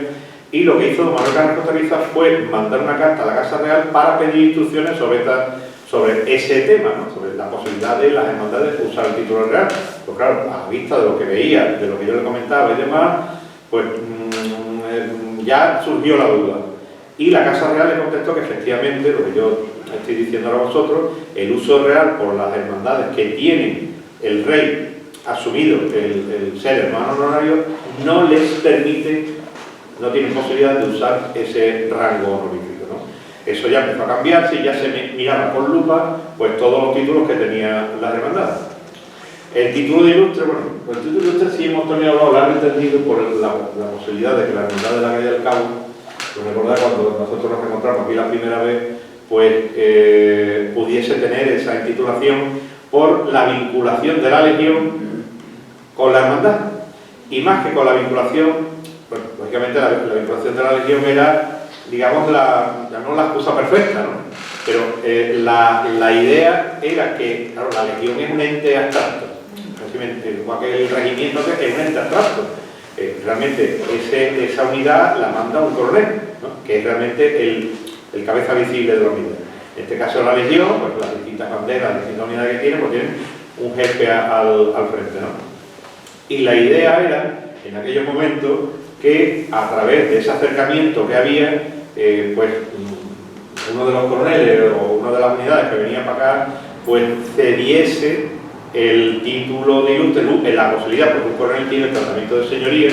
y lo que hizo Manuel Carrasco Toriza fue mandar una carta a la Casa Real para pedir instrucciones sobre ese tema, ¿no? Sobre la posibilidad de las hermandades de usar el título real. Pues claro, a la vista de lo que veía, de lo que yo le comentaba y demás, pues ya surgió la duda. Y la Casa Real le contestó que efectivamente, lo que yo estoy diciendo ahora a vosotros, el uso real por las hermandades que tienen el rey asumido el ser hermano honorario, no les permite, no tienen posibilidad de usar ese rango honorífico, ¿no? Eso ya empezó a cambiarse y ya se miraba con lupa pues todos los títulos que tenía las hermandades. El título de ilustre, bueno, pues el título de ilustre sí hemos tenido a hablar entendido por la posibilidad de que la hermandad de la calle del Cabo, pues recordad cuando nosotros nos encontramos aquí la primera vez, pues pudiese tener esa intitulación por la vinculación de la Legión con la hermandad. Y más que con la vinculación, bueno, lógicamente la vinculación de la Legión era, digamos, la excusa perfecta, ¿no? Pero la idea era que, claro, la Legión es un ente abstracto, igual que el regimiento es un ente abstracto. Realmente esa unidad la manda un coronel, ¿no? Que es realmente el cabeza visible de la unidad. En este caso la Legión, pues las distintas banderas, las distintas unidades que tienen, pues tienen un jefe al frente, ¿no? Y la idea era, en aquellos momentos, que a través de ese acercamiento que había, pues uno de los coroneles o una de las unidades que venía para acá, pues cediese el título de ilustre, en la posibilidad, porque un coronel tiene el tratamiento de señoría,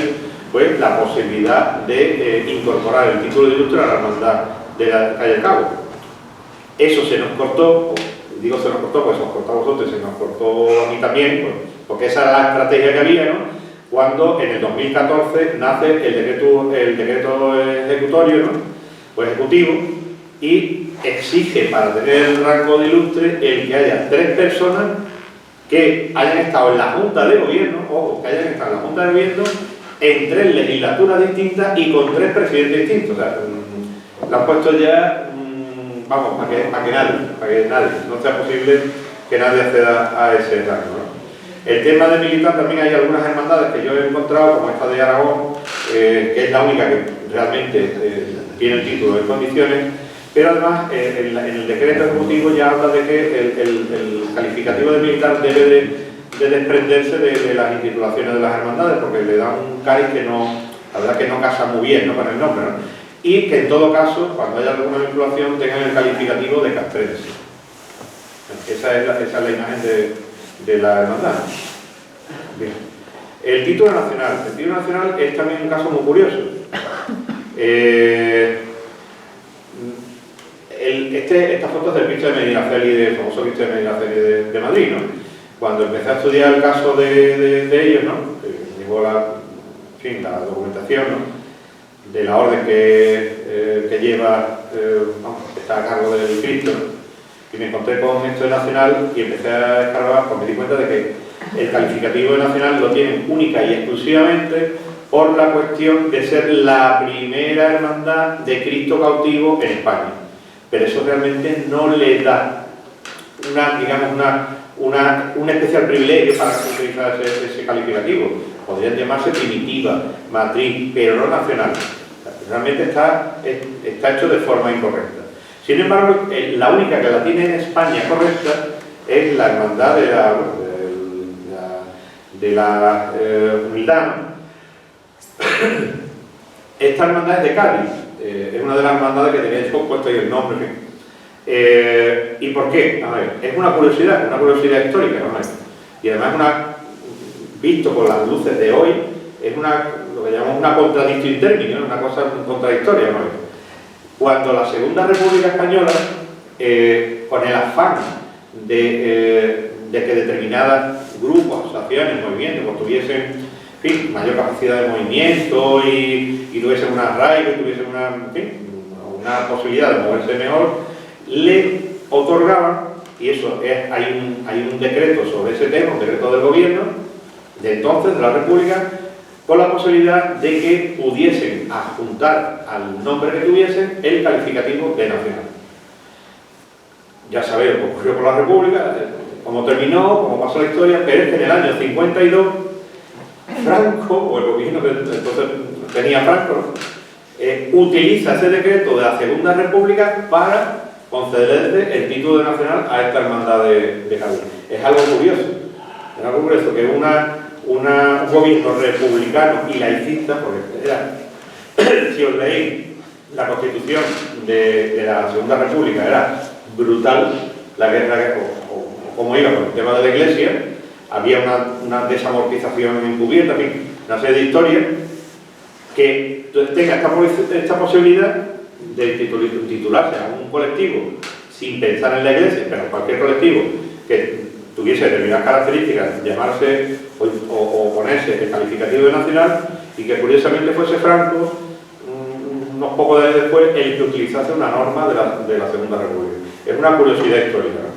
pues la posibilidad de incorporar el título de ilustre a la hermandad de la calle del Cabo. Eso se nos cortó, digo se nos cortó, pues se os cortó a vosotros, se nos cortó a mí también, pues, porque esa era la estrategia que había, ¿no? Cuando en el 2014 nace el decreto ejecutorio, ¿no? O ejecutivo, y exige para tener el rango de ilustre el que haya 3 personas que hayan estado en la Junta de Gobierno, ojo, que hayan estado en la Junta de Gobierno en 3 legislaturas distintas y con 3 presidentes distintos. O sea, lo han puesto ya, vamos, para que nadie, no sea posible que nadie acceda a ese rango, ¿no? El tema de militar también hay algunas hermandades que yo he encontrado, como esta de Aragón, que es la única que realmente tiene el título en condiciones, pero además en el decreto ejecutivo ya habla de que el calificativo de militar debe de desprenderse de las intitulaciones de las hermandades, porque le da un cariz que no, la verdad que no casa muy bien, ¿no?, con el nombre, ¿no? Y que en todo caso, cuando haya alguna vinculación, tengan el calificativo de castrense. Esa es la imagen de la hermandad. Bien. El título nacional. El título nacional es también un caso muy curioso. Esta foto es del Cristo de Medinaceli, del famoso Cristo de Medinaceli de Madrid, ¿no? Cuando empecé a estudiar el caso de ellos, ¿no?, llegó la documentación, ¿no?, de la orden que lleva, está a cargo del Cristo, ¿no?, y me encontré con esto de Nacional y empecé a escarbar, pues me di cuenta de que el calificativo de Nacional lo tienen única y exclusivamente por la cuestión de ser la primera hermandad de Cristo cautivo en España. Pero eso realmente no le da un especial privilegio para utilizar ese calificativo. Podrían llamarse primitiva, matriz, pero no nacional. Realmente está hecho de forma incorrecta. Sin embargo, la única que la tiene en España correcta es la hermandad de la humildad. Esta hermandad es de Cádiz, es una de las hermandades que tenía yo puesto ahí el nombre. ¿Y por qué? A ver, es una curiosidad histórica, ¿no? Y además visto con las luces de hoy, es lo que llamamos una contradicción interna, ¿no?, una cosa contradictoria, ¿no? Cuando la Segunda República Española, con el afán de que determinados grupos, asociaciones, movimientos, pues tuviesen, en fin, mayor capacidad de movimiento y tuviesen un arraigo y tuviesen una posibilidad de moverse mejor, le otorgaban, y eso es, hay un decreto sobre ese tema, un decreto del gobierno de entonces, de la República, con la posibilidad de que pudiesen adjuntar al nombre que tuviesen el calificativo de nacional. Ya sabéis lo que ocurrió con la República, cómo terminó, cómo pasó la historia, pero es que en el año 52 Franco, o el gobierno que entonces tenía Franco, utiliza ese decreto de la Segunda República para concederle el título de nacional a esta hermandad de Cádiz. Es algo curioso que un gobierno republicano y laicista, porque era, si os leéis la Constitución de la Segunda República, era brutal la guerra, o cómo iba con el tema de la Iglesia, había una desamortización encubierta, en fin, una serie de historias que tenga esta posibilidad de titularse a un colectivo sin pensar en la Iglesia, pero cualquier colectivo que tuviese determinadas características, llamarse o ponerse el calificativo de nacional, y que curiosamente fuese Franco, unos pocos años después, el que utilizase una norma de la Segunda República. Es una curiosidad histórica, ¿no?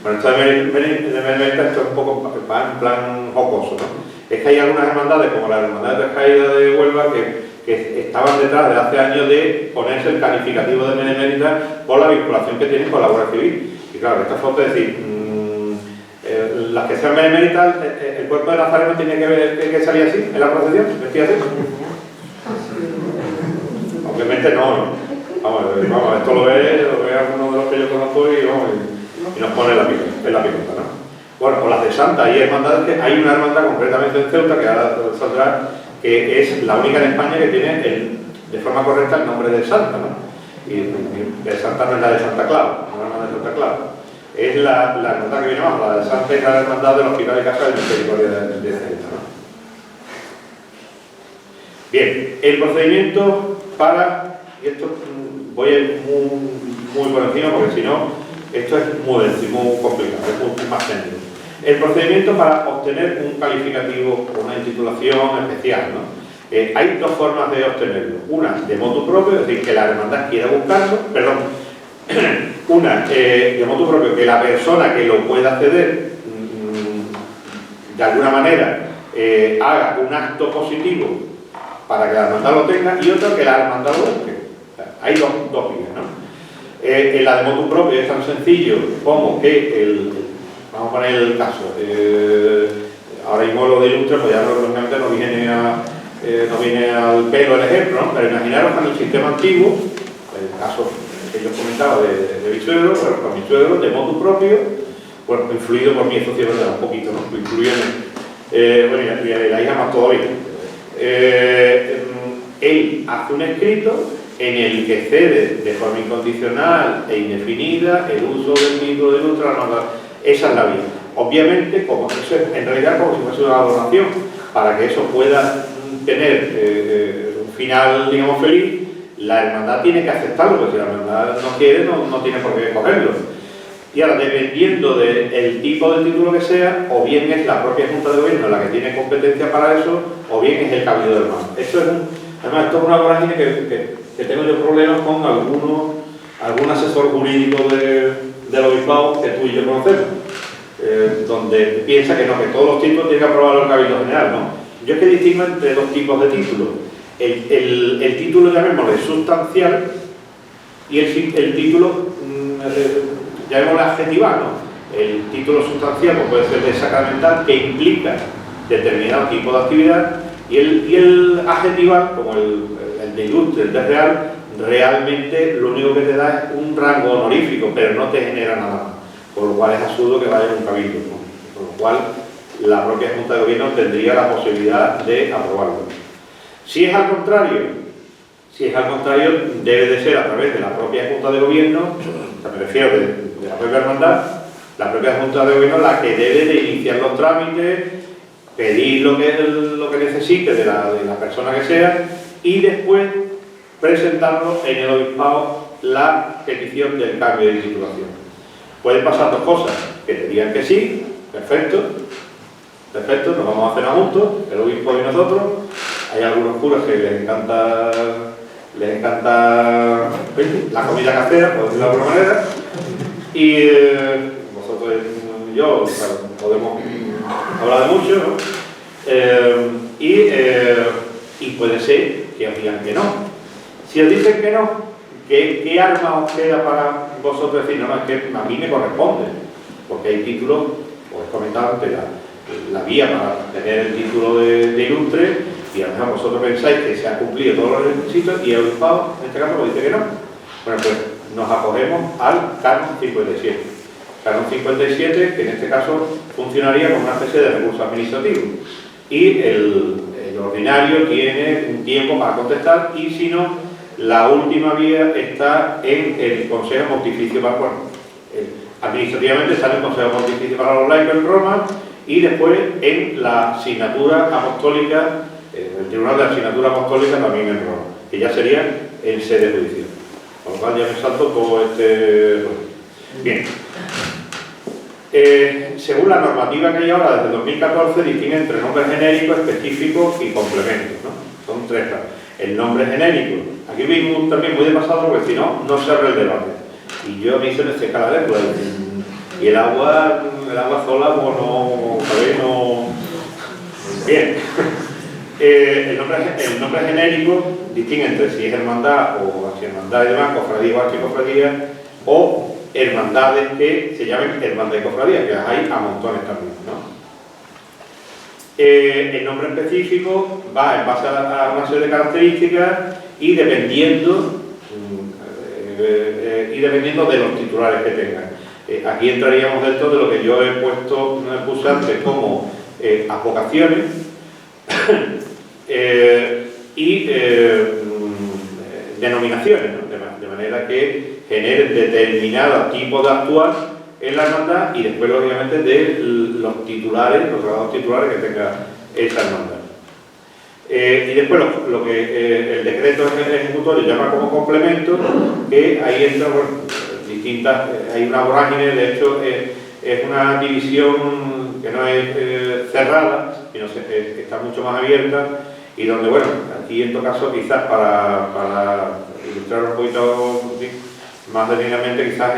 Bueno, esto esto es un poco en plan jocoso, ¿no? Es que hay algunas hermandades, como la Hermandad de Jaida de Huelva, que estaban detrás de hace años de ponerse el calificativo de benemérita por la vinculación que tienen con la Guardia Civil. Y claro, esta foto es decir, las que sean beneméritas, el cuerpo de Nazareno tiene que salir así en la procesión, vestido así. Obviamente no. Vamos, esto lo ve alguno de los que yo conozco y nos pone en la pilota, ¿no? Bueno, con las de Santa y hermandades, que hay una hermandad concretamente en Ceuta, que ahora saldrá, que es la única en España que tiene de forma correcta el nombre de Santa, ¿no? Y de Santa no es la de Santa Clara, no es la de Santa Clara. Es la hermandad que viene más, la de Santa es la hermandad del Hospital de Casa del Misericordia de Ceuta, ¿no? Bien, el procedimiento para, y esto voy a ir muy por encima porque si no, esto es muy complicado, es más técnico. El procedimiento para obtener un calificativo o una intitulación especial, ¿no? Hay dos formas de obtenerlo. Una de motu propio, es decir, que la hermandad quiera buscarlo, perdón, una de motu propio, que la persona que lo pueda acceder de alguna manera haga un acto positivo para que la hermandad lo tenga, y otra que la hermandad lo busque. Hay dos vías, ¿no? En la de motu propio es tan sencillo como que vamos a poner el caso. Ahora mismo lo de ilustre, pues ya lógicamente no viene al pelo el ejemplo, ¿no? Pero imaginaros con el sistema antiguo, el caso que yo comentaba de mi suegro, bueno, con mi suegro, de motu propio, bueno, influido por mi socio, un poquito, ¿no? Bueno, y la hija más todavía. Él hace un escrito en el que cede de forma incondicional e indefinida el uso del título de ilustre a la hermandad. Esa es la vía. Obviamente, como eso es en realidad como si fuese una donación, para que eso pueda tener un final, digamos, feliz, la hermandad tiene que aceptarlo, porque si la hermandad no quiere, no tiene por qué cogerlo. Y ahora, dependiendo del tipo de título que sea, o bien es la propia Junta de Gobierno la que tiene competencia para eso, o bien es el Cabildo del Mar. Además, esto es una vorágine que tengo yo problemas con algún asesor jurídico del obispado que tú y yo conocemos, donde piensa que todos los títulos tienen que aprobarlo el Cabildo General, ¿no? Yo es que distingo entre dos tipos de títulos. El título, llamémosle sustancial, y el título, llamémosle adjetival, ¿no? El título sustancial pues puede ser de sacramental, que implica determinado tipo de actividad, y el adjetival, como el de ilustre, el de real, realmente lo único que te da es un rango honorífico, pero no te genera nada más. Por lo cual es absurdo que vaya en un cabildo, ¿no? Por lo cual la propia Junta de Gobierno tendría la posibilidad de aprobarlo. Si es al contrario, debe de ser a través de la propia Junta de Gobierno, me refiero de la propia hermandad, la propia Junta de Gobierno la que debe de iniciar los trámites, pedir lo que necesite de la persona que sea, y después presentarlo en el obispado la petición del cambio de titulación. Pueden pasar dos cosas, que te digan que sí, perfecto, nos vamos a cenar juntos, el obispo y nosotros. Hay algunos curas que les encanta la comida casera, por decirlo de alguna manera, y vosotros y yo podemos hablar de mucho, ¿no? Y puede ser que os digan que no. Si os dicen que no, ¿qué arma os queda para vosotros decir, no, es que a mí me corresponde? Porque hay títulos, os he comentado antes, la vía para tener el título de ilustre, y a lo mejor vosotros pensáis que se han cumplido todos los requisitos y el obispado, en este caso, pues dice que no. Bueno, pues nos acogemos al Canon 57. Canon 57, que en este caso funcionaría como una especie de recurso administrativo. Y el ordinario tiene un tiempo para contestar, y si no, la última vía está en el Consejo Pontificio para, administrativamente está en el Consejo Pontificio para los Laicos en Roma, y después en la asignatura apostólica, el Tribunal de Asignatura Apostólica también en Roma, que ya sería en sede judicial. Con lo cual ya me salto todo este... Bien. Según la normativa que hay ahora, desde 2014, distingue entre nombre genérico, específico y complemento, ¿no? Son tres. El nombre genérico, aquí vimos también muy de pasado, porque si no, no se abre el debate. Y yo a mí se me seca la lengua. Y el agua sola, pues no, ¿sabéis? No... Bien. El nombre genérico distingue entre si es hermandad o archihermandad y demás, cofradía o archicofradía, o hermandades que se llamen hermandad y cofradía, que las hay a montones también, ¿no? El nombre específico va en base a una serie de características y dependiendo de los titulares que tengan. Aquí entraríamos dentro de lo que yo puse antes como advocaciones y denominaciones, ¿no? De manera que generen determinado tipo de actuar en la hermandad y después, lógicamente, de los titulares, los grados titulares que tenga esa hermandad. Y después lo que el decreto ejecutorio llama como complemento, que ahí entra distintas, hay una vorágine, de hecho es una división que no es cerrada, sino que está mucho más abierta y donde, bueno, aquí en todo caso quizás para ilustrar un poquito más detenidamente, quizás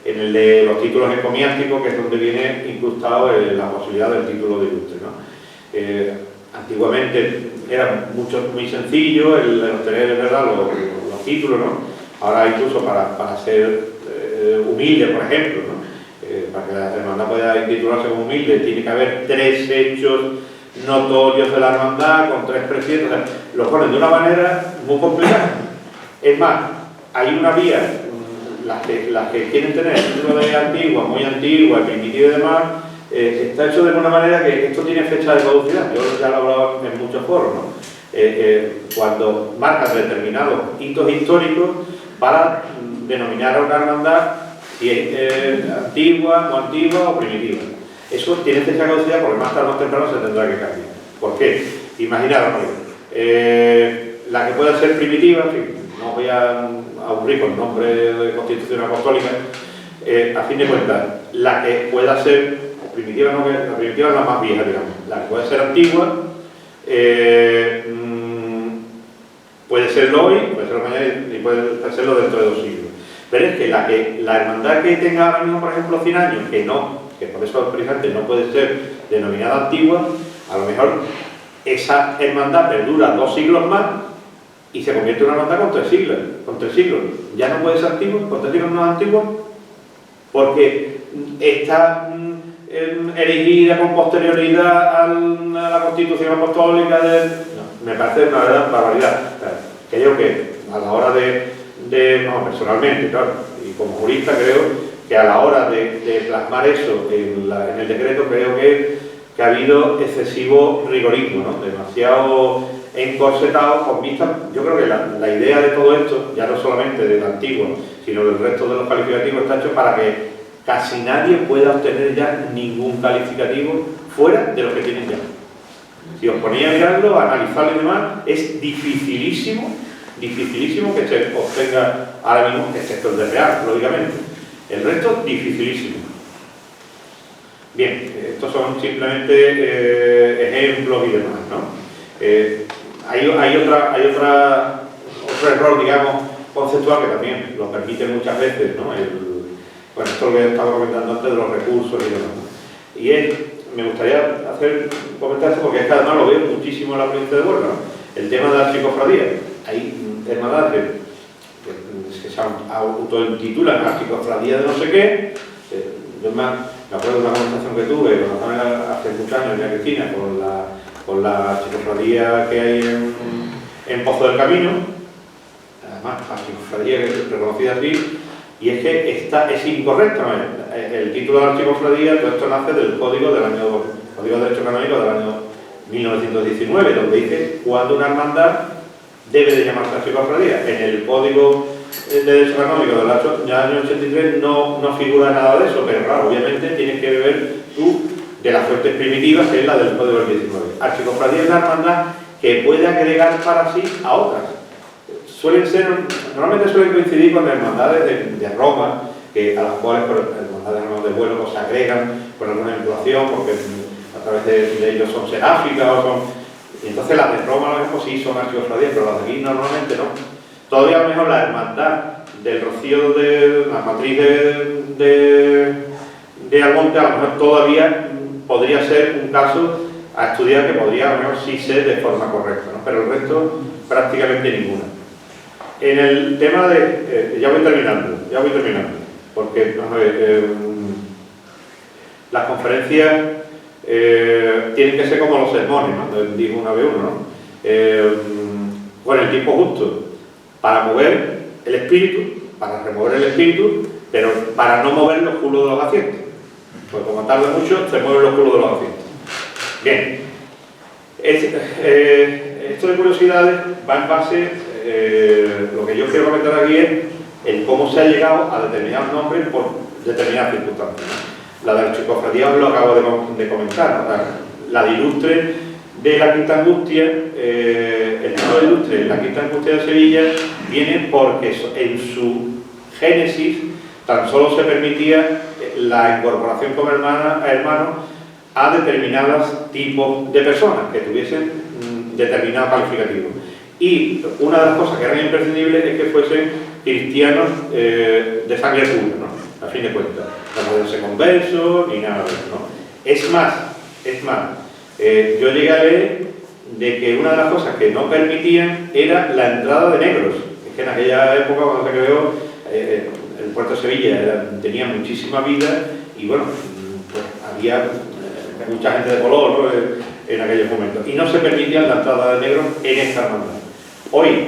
en el de los títulos encomiásticos, que es donde viene incrustado la posibilidad del título de ilustre, ¿no? Antiguamente era muy sencillo el obtener, ¿verdad?, los títulos, ¿no? Ahora incluso para ser humilde, por ejemplo, ¿no? Para que la hermandad pueda titularse como humilde, tiene que haber 3 hechos notorios de la hermandad con 3 presidentes, o sea, lo ponen de una manera muy complicada. Es más, hay una vía, las que quieren tener el título de antigua, muy antigua, primitiva y demás, está hecho de una manera que esto tiene fecha de caducidad. Yo ya lo he hablado en muchos foros, ¿no? Cuando marcan determinados hitos históricos para denominar a una hermandad si es antigua, no antigua o primitiva. Eso tiene fecha de caducidad porque más tarde o temprano se tendrá que cambiar. ¿Por qué? Imaginaros, la que pueda ser primitiva, en fin, no voy a aburrir con nombre de Constitución Apostólica, a fin de cuentas, la que pueda ser primitiva, no, la primitiva es la más vieja, digamos, la que puede ser antigua, puede serlo hoy, puede serlo mañana y puede serlo dentro de 2 siglos. Pero es que la hermandad que tenga ahora mismo, por ejemplo, 100 años, que por eso precisamente no puede ser denominada antigua, a lo mejor esa hermandad perdura 2 siglos más y se convierte en una hermandad con 3 siglos. Ya no puede ser antigua, con 3 siglos no es antigua, porque está erigida con posterioridad a la Constitución Apostólica. Me parece una verdad barbaridad. Creo que a la hora no, personalmente, claro, y como jurista creo que a la hora de plasmar eso en el decreto, creo que ha habido excesivo rigorismo, ¿no? Demasiado encorsetado con vistas. Yo creo que la idea de todo esto, ya no solamente del antiguo, sino del resto de los calificativos, está hecho para que casi nadie pueda obtener ya ningún calificativo fuera de lo que tienen ya. Si os ponéis a mirarlo, a analizarlo y demás, es dificilísimo que se obtenga ahora mismo, excepto el de real, lógicamente. El resto, dificilísimo. Bien, estos son simplemente ejemplos y demás, ¿no? Hay otro error, digamos, conceptual que también lo permite muchas veces, ¿no? Bueno, esto es lo que estaba comentando antes de los recursos y demás, ¿no? Y me gustaría comentar esto porque es que además lo veo muchísimo en la provincia de Huelva, ¿no? El tema de la archicofradía. Hay hermandades que se autotitulan archicofradía de no sé qué. Yo me acuerdo de una conversación que tuve hace muchos años en Cristina con la archicofradía que hay en Pozo del Camino, además archicofradía reconocida así, y es que es incorrecto, ¿no? El título de archicofradía, todo esto nace del Código de Derecho Canónico del año 1919, donde dice cuándo una hermandad debe de llamarse archicofradía. En el Código de Derecho Canónico del año 83 no figura nada de eso, pero claro, obviamente tienes que ver tú de las fuentes primitivas, que es la del Código del 19. Archicofradía es la hermandad que puede agregar para sí a otras. Normalmente suelen coincidir con hermandades de Roma, a las cuales hermandades de vuelo pues, se agregan por alguna vinculación, porque a través de ellos son seráficas o son. Y entonces las de Roma a lo mejor sí son archicofradías, pero las de aquí normalmente no. Todavía a lo mejor la hermandad del Rocío de la matriz de Almonte, a lo mejor todavía podría ser un caso a estudiar que podría a lo mejor sí ser de forma correcta, ¿no? Pero el resto prácticamente ninguna. En el tema de... ya voy terminando, porque vamos a ver, las conferencias tienen que ser como los sermones, ¿no? Dijo una vez uno, ¿no? Con el tiempo justo, para mover el espíritu, para remover el espíritu, pero para no mover los culos de los asientos. Pues como tarda mucho, se mueven los culos de los asientos. Bien. Esto de curiosidades va en base, lo que yo quiero comentar aquí es en cómo se ha llegado a determinados nombres por determinadas circunstancias, ¿no? La de la cofradía os lo acabo de comentar, ¿no? La de Ilustre de la Quinta Angustia, el nombre de Ilustre de la Quinta Angustia de Sevilla viene porque en su génesis tan solo se permitía la incorporación como hermanos a determinados tipos de personas que tuviesen determinado calificativo. Y una de las cosas que eran imprescindibles es que fuesen cristianos de sangre pura, ¿no? A fin de cuentas. No pueden ser conversos ni nada de eso, ¿no? Es más, yo llegué a leer de que una de las cosas que no permitían era la entrada de negros. Es que en aquella época, cuando se creó, el puerto de Sevilla tenía muchísima vida y bueno, pues había mucha gente de color, ¿no? En aquellos momentos. Y no se permitía la entrada de negros en esta hermandad. Hoy,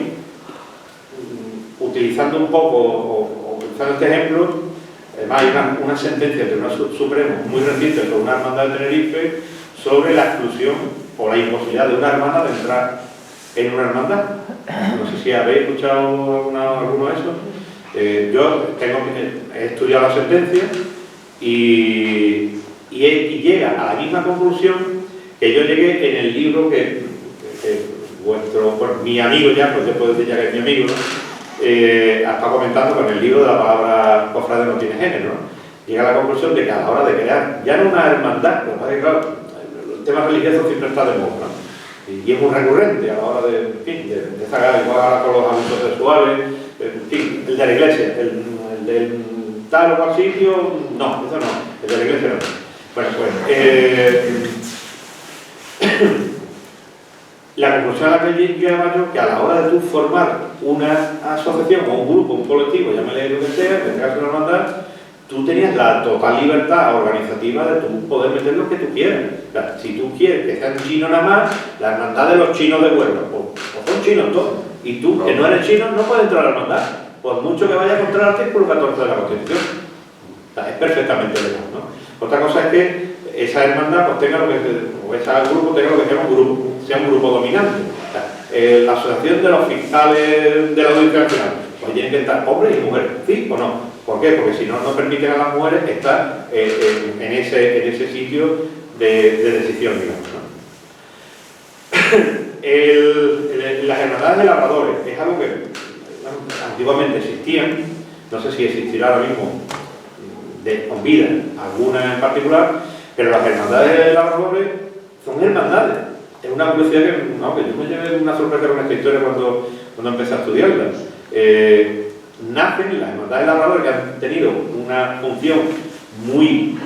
utilizando un poco, o utilizando este ejemplo, además hay una sentencia del Tribunal Supremo muy reciente sobre una hermandad de Tenerife sobre la exclusión o la imposibilidad de una hermana de entrar en una hermandad. No sé si habéis escuchado alguno de esos. Yo he estudiado la sentencia y llega a la misma conclusión que yo llegué en el libro que mi amigo ya, pues yo puedo decir ya que es mi amigo, ¿no? Ha estado comentando con el libro de la palabra cofrade no tiene género, ¿no? Llega a la conclusión de que a la hora de crear ya no una hermandad, porque claro, el tema religioso siempre está de moda, ¿no? Y es muy recurrente a la hora de sacar igual ahora con los abusos sexuales, en fin, el de la iglesia, el del tal o cual sitio, no, eso no, el de la iglesia no. Bueno, pues la conclusión a la que llegaba yo, que a la hora de tú formar una asociación o un grupo, un colectivo, llámale lo que sea, en este caso una hermandad, tú tenías la total libertad organizativa de tú poder meter lo que tú quieras. O sea, si tú quieres que sean chinos nada más, la hermandad de los chinos de Huelva, o son chinos todos, y tú, que no eres chino, no puedes entrar a la hermandad, por mucho que vaya contra el artículo 14 de la Constitución. O sea, es perfectamente legal, ¿no? Otra cosa es que esa hermandad pues tenga lo que, o ese grupo tenga lo que sea un grupo dominante. O sea, la asociación de los fiscales de la Audiencia Nacional, pues tienen que estar hombres y mujeres, ¿sí o no? ¿Por qué? Porque si no, no permiten a las mujeres estar en ese sitio de decisión, digamos, ¿no? Las hermandades de labradores es algo que antiguamente existían, no sé si existirá ahora mismo con vida alguna en particular, pero las hermandades de labradores son hermandades. Es una curiosidad que yo me llevé una sorpresa con esta historia cuando empecé a estudiarla. Nacen las hermandades de labradores, que han tenido una función muy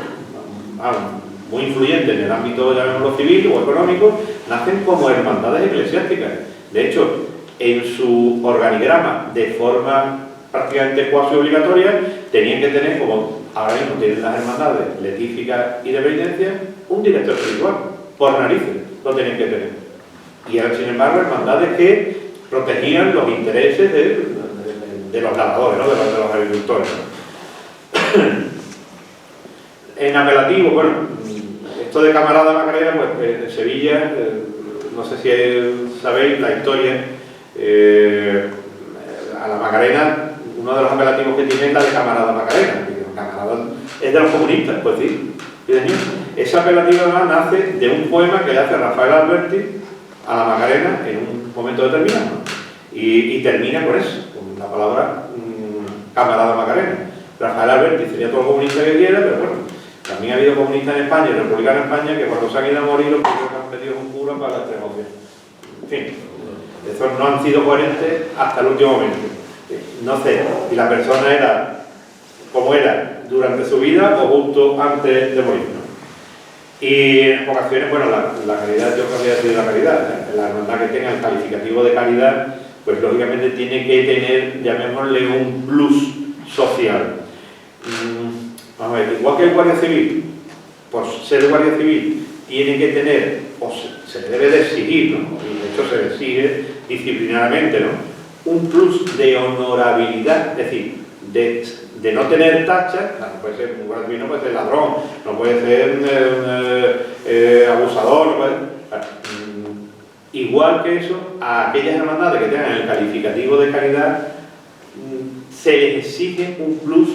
influyente en el ámbito, llamémoslo, civil o económico, nacen como hermandades eclesiásticas. De hecho, en su organigrama, de forma prácticamente cuasi obligatoria, tenían que tener, como ahora mismo tienen las hermandades letíficas y de penitencia, un director espiritual, por narices, lo tenían que tener. Y sin embargo, hermandades que protegían los intereses de los labradores, ¿no? de los agricultores. En apelativo, bueno, esto de Camarada Macarena, pues en Sevilla, no sé si sabéis la historia, a la Macarena, uno de los apelativos que tiene es la de Camarada Macarena. Camarada es de los comunistas, pues sí. Esa apelativa además nace de un poema que le hace Rafael Alberti a la Macarena en un momento determinado, ¿no? Y termina con eso, con la palabra Camarada Macarena. Rafael Alberti sería todo comunista que quiera, pero bueno, también ha habido comunistas en España y republicanos en España que cuando se han ido a morir los primeros que han pedido un cura para la extremación. En fin, esos no han sido coherentes hasta el último momento. No sé si la persona era como era durante su vida o justo antes de morir, ¿no? Y en ocasiones, bueno, la caridad, yo creo que ha sido la caridad, ¿eh? La hermandad que tenga el calificativo de caridad, pues lógicamente tiene que tener, llamémosle, un plus social. Vamos a ver, igual que el guardia civil, por ser guardia civil, tiene que tener, o se le debe de exigir, ¿no? Y de hecho se le exige disciplinariamente, ¿no? Un plus de honorabilidad, es decir, de no tener tachas. No puede ser un guardia civil, no puede ser ladrón, no puede ser abusador, no puede, igual que eso, a aquellas hermandades que tengan el calificativo de caridad, se les exige un plus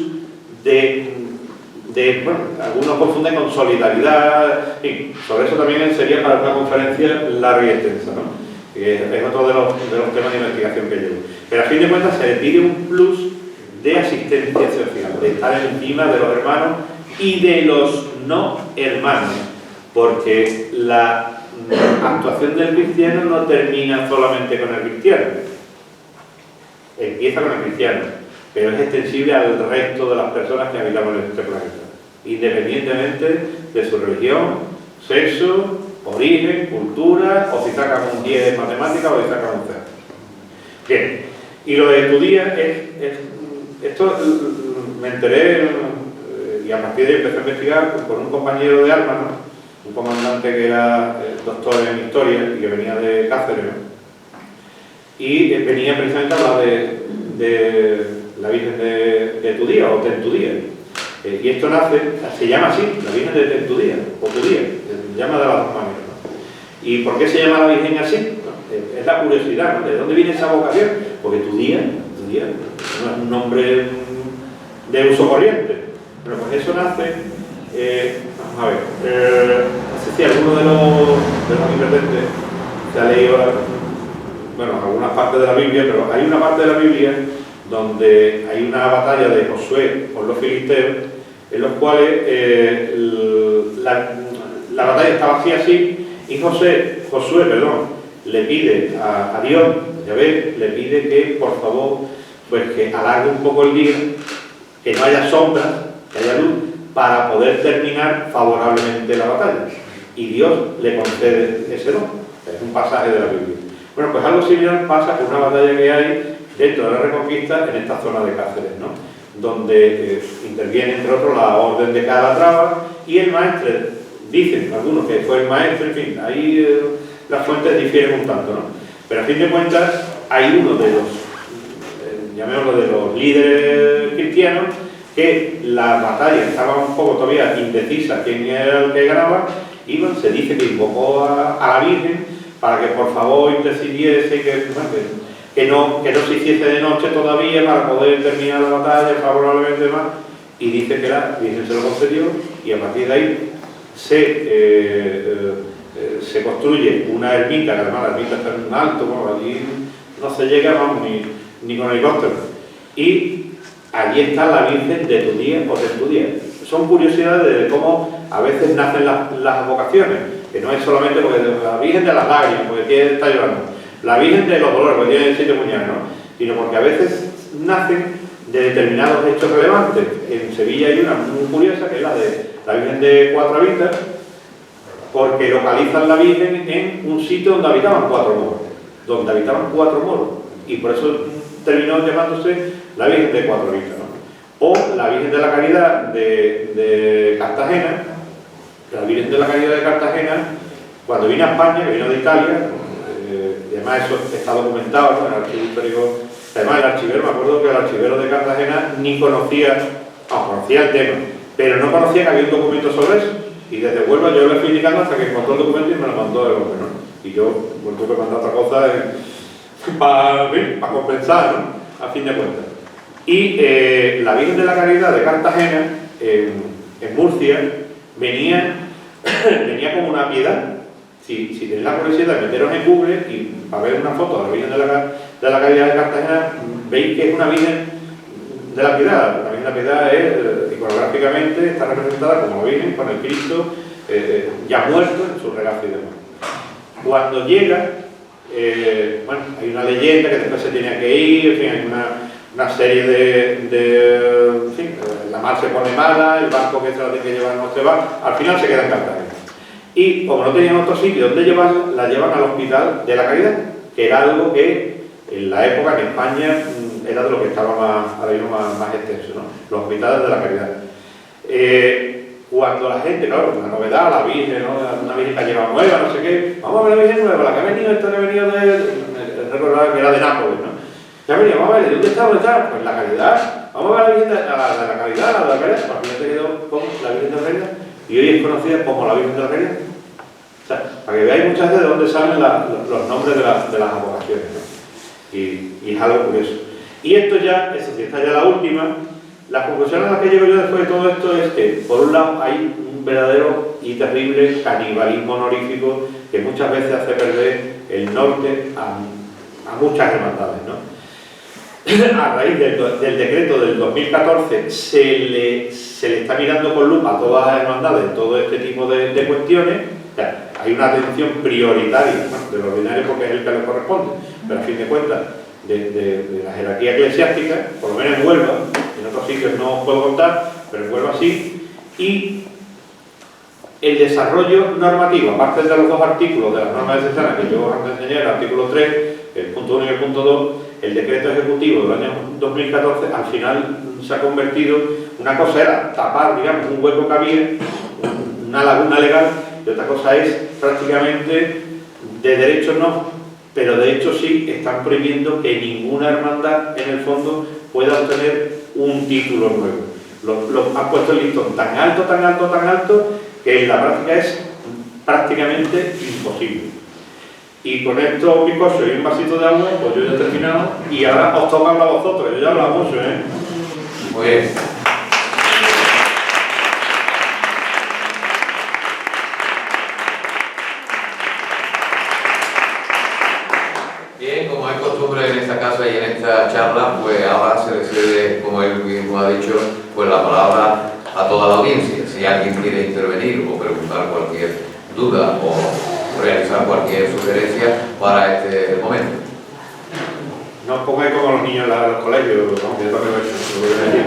bueno, algunos confunden con solidaridad, en fin, sobre eso también sería para una conferencia larga y extensa, ¿no? Es otro de los temas de investigación que llevo. Pero a fin de cuentas se le pide un plus de asistencia social, de estar encima de los hermanos y de los no hermanos, porque la actuación del cristiano no termina solamente con el cristiano, empieza con el cristiano, pero es extensible al resto de las personas que habitamos en este planeta, independientemente de su religión, sexo, origen, cultura, o si sacan un 10 en matemáticas o si sacan un 0. Bien, y lo de tu día esto me enteré y a partir de ahí empecé a investigar con un compañero de armas, ¿no? Un comandante que era doctor en historia y que venía de Cáceres, ¿no? Y venía precisamente a hablar de la Virgen de Tendudía o Tentudía. Y esto se llama así, la Virgen de Tentudía o Tudía, se llama de las dos maneras, ¿no? ¿Y por qué se llama la Virgen así? ¿No? Es la curiosidad, ¿no? ¿De dónde viene esa vocación? Porque Tudía no es un nombre de uso corriente. Pero pues eso nace, vamos a ver, no sé si alguno de los invertentes se ha leído, bueno, algunas partes de la Biblia, pero hay una parte de la Biblia donde hay una batalla de Josué con los filisteos, en los cuales la batalla estaba así, y Josué, le pide a Dios, Yahvé, le pide que, por favor, pues que alargue un poco el día, que no haya sombras, que haya luz, para poder terminar favorablemente la batalla. Y Dios le concede ese don. Es un pasaje de la Biblia. Bueno, pues algo similar pasa con una batalla que hay dentro de la Reconquista en esta zona de Cáceres, ¿no? Donde interviene, entre otros, la Orden de Calatrava y el maestre, dicen algunos que fue el maestre, en fin, ahí las fuentes difieren un tanto, ¿no? Pero a fin de cuentas hay uno de los, llamémoslo, de los líderes cristianos, que la batalla estaba un poco todavía indecisa quién era el que ganaba, y se dice que invocó a la Virgen para que por favor intercediese, que no se hiciese de noche todavía para poder terminar la batalla favorablemente más, y dice que la Virgen se lo concedió, y a partir de ahí se construye una ermita, que además la ermita está en un alto, bueno, allí no se llega, vamos, ni con helicóptero, y allí está la Virgen de Tudía o Tentudía. Son curiosidades de cómo a veces nacen las vocaciones, que no es solamente porque la Virgen de las lágrimas, porque está llorando, la Virgen de los dolores, porque tiene 7 puñales, ¿no? Sino porque a veces nacen de determinados hechos relevantes. En Sevilla hay una muy curiosa, que es la de la Virgen de Cuatro Habitas, porque localizan la Virgen en un sitio donde habitaban 4 moros, y por eso terminó llamándose la Virgen de Cuatro Habitas, ¿no? O la Virgen de la Caridad de Cartagena. La Virgen de la Caridad de Cartagena, cuando vino a España, que vino de Italia, y además eso está documentado, ¿no? En el archivo histórico. Además el archivero, me acuerdo que el archivero de Cartagena ni conocía el tema, pero no conocía que había un documento sobre eso. Y desde Huelva yo le fui indicando hasta que encontró el documento y me lo mandó el hombre, ¿no? Y yo tuve que mandar otra cosa para compensar, ¿no? A fin de cuentas. Y la Virgen de la Caridad de Cartagena, en Murcia, venía como una piedad. Si tenéis la curiosidad de meteros en Google y para ver una foto de la Virgen de la Caridad de Cartagena, veis que es una Virgen de la Piedad. La Virgen de la Piedad es, iconográficamente, está representada como Virgen con el Cristo ya muerto en su regazo y demás. Cuando llega, bueno, hay una leyenda que después se tenía que ir, en fin, hay una serie en fin, la mar se pone mala, el barco que se la tiene que llevar no se va, al final se queda en Cartagena. y como no tenían otro sitio donde llevarla, la llevan al Hospital de la Caridad, que era algo que en la época en España era de lo que estaba ahora mismo más extenso, ¿no? Los hospitales de la Caridad. Cuando la gente, claro, la novedad, la Virgen, ¿no? Una Virgen que ha llegado nueva, no sé qué, vamos a ver la Virgen nueva, la que ha venido, esta que ha venido recordar que era de Nápoles, ¿no? Ya venía, vamos a ver, ¿de dónde está? ¿Dónde está? Pues la Caridad, vamos a ver la Virgen de la Caridad, la de la Caridad, pues se quedó como la Virgen de la Caridad, y hoy es conocida como la Virgen de la Caridad. O sea, para que veáis muchas veces de dónde salen los nombres de las advocaciones, ¿no? Y es algo curioso. Y esto ya, es decir, esta ya la última. La conclusión a la que llego yo después de todo esto es que, por un lado, hay un verdadero y terrible canibalismo honorífico que muchas veces hace perder el norte a muchas hermandades, ¿no? A raíz del decreto del 2014 se le está mirando con lupa a todas las hermandades todo este tipo de cuestiones. O sea, hay una atención prioritaria, bueno, de lo ordinario porque es el que le corresponde, pero a fin de cuentas de la jerarquía eclesiástica, por lo menos en Huelva, en otros sitios no os puedo contar, pero en Huelva sí, y el desarrollo normativo, aparte de los dos artículos de las normas necesarias que yo os enseñé, el artículo 3, el punto 1 y el punto 2, el decreto ejecutivo del año 2014, al final se ha convertido, una cosa era tapar, digamos, un hueco que había, una laguna legal, y otra cosa es prácticamente, de derecho no, pero de hecho sí están prohibiendo que ninguna hermandad en el fondo pueda obtener un título nuevo. Han puesto el listón tan alto, tan alto, tan alto, que en la práctica es prácticamente imposible. Y con esto, bizcocho y un vasito de agua, pues yo ya he terminado, y ahora os toca hablar a vosotros, que yo ya he hablado mucho, ¿eh? Muy bien. Bien, como es costumbre en esta casa y en esta charla, pues ahora se le cede, como él mismo ha dicho, pues la palabra a toda la audiencia. Si alguien quiere intervenir o preguntar cualquier duda o realizar cualquier sugerencia para este momento. No os pongáis como los niños en los colegios, ¿no? Que yo también lo he hecho.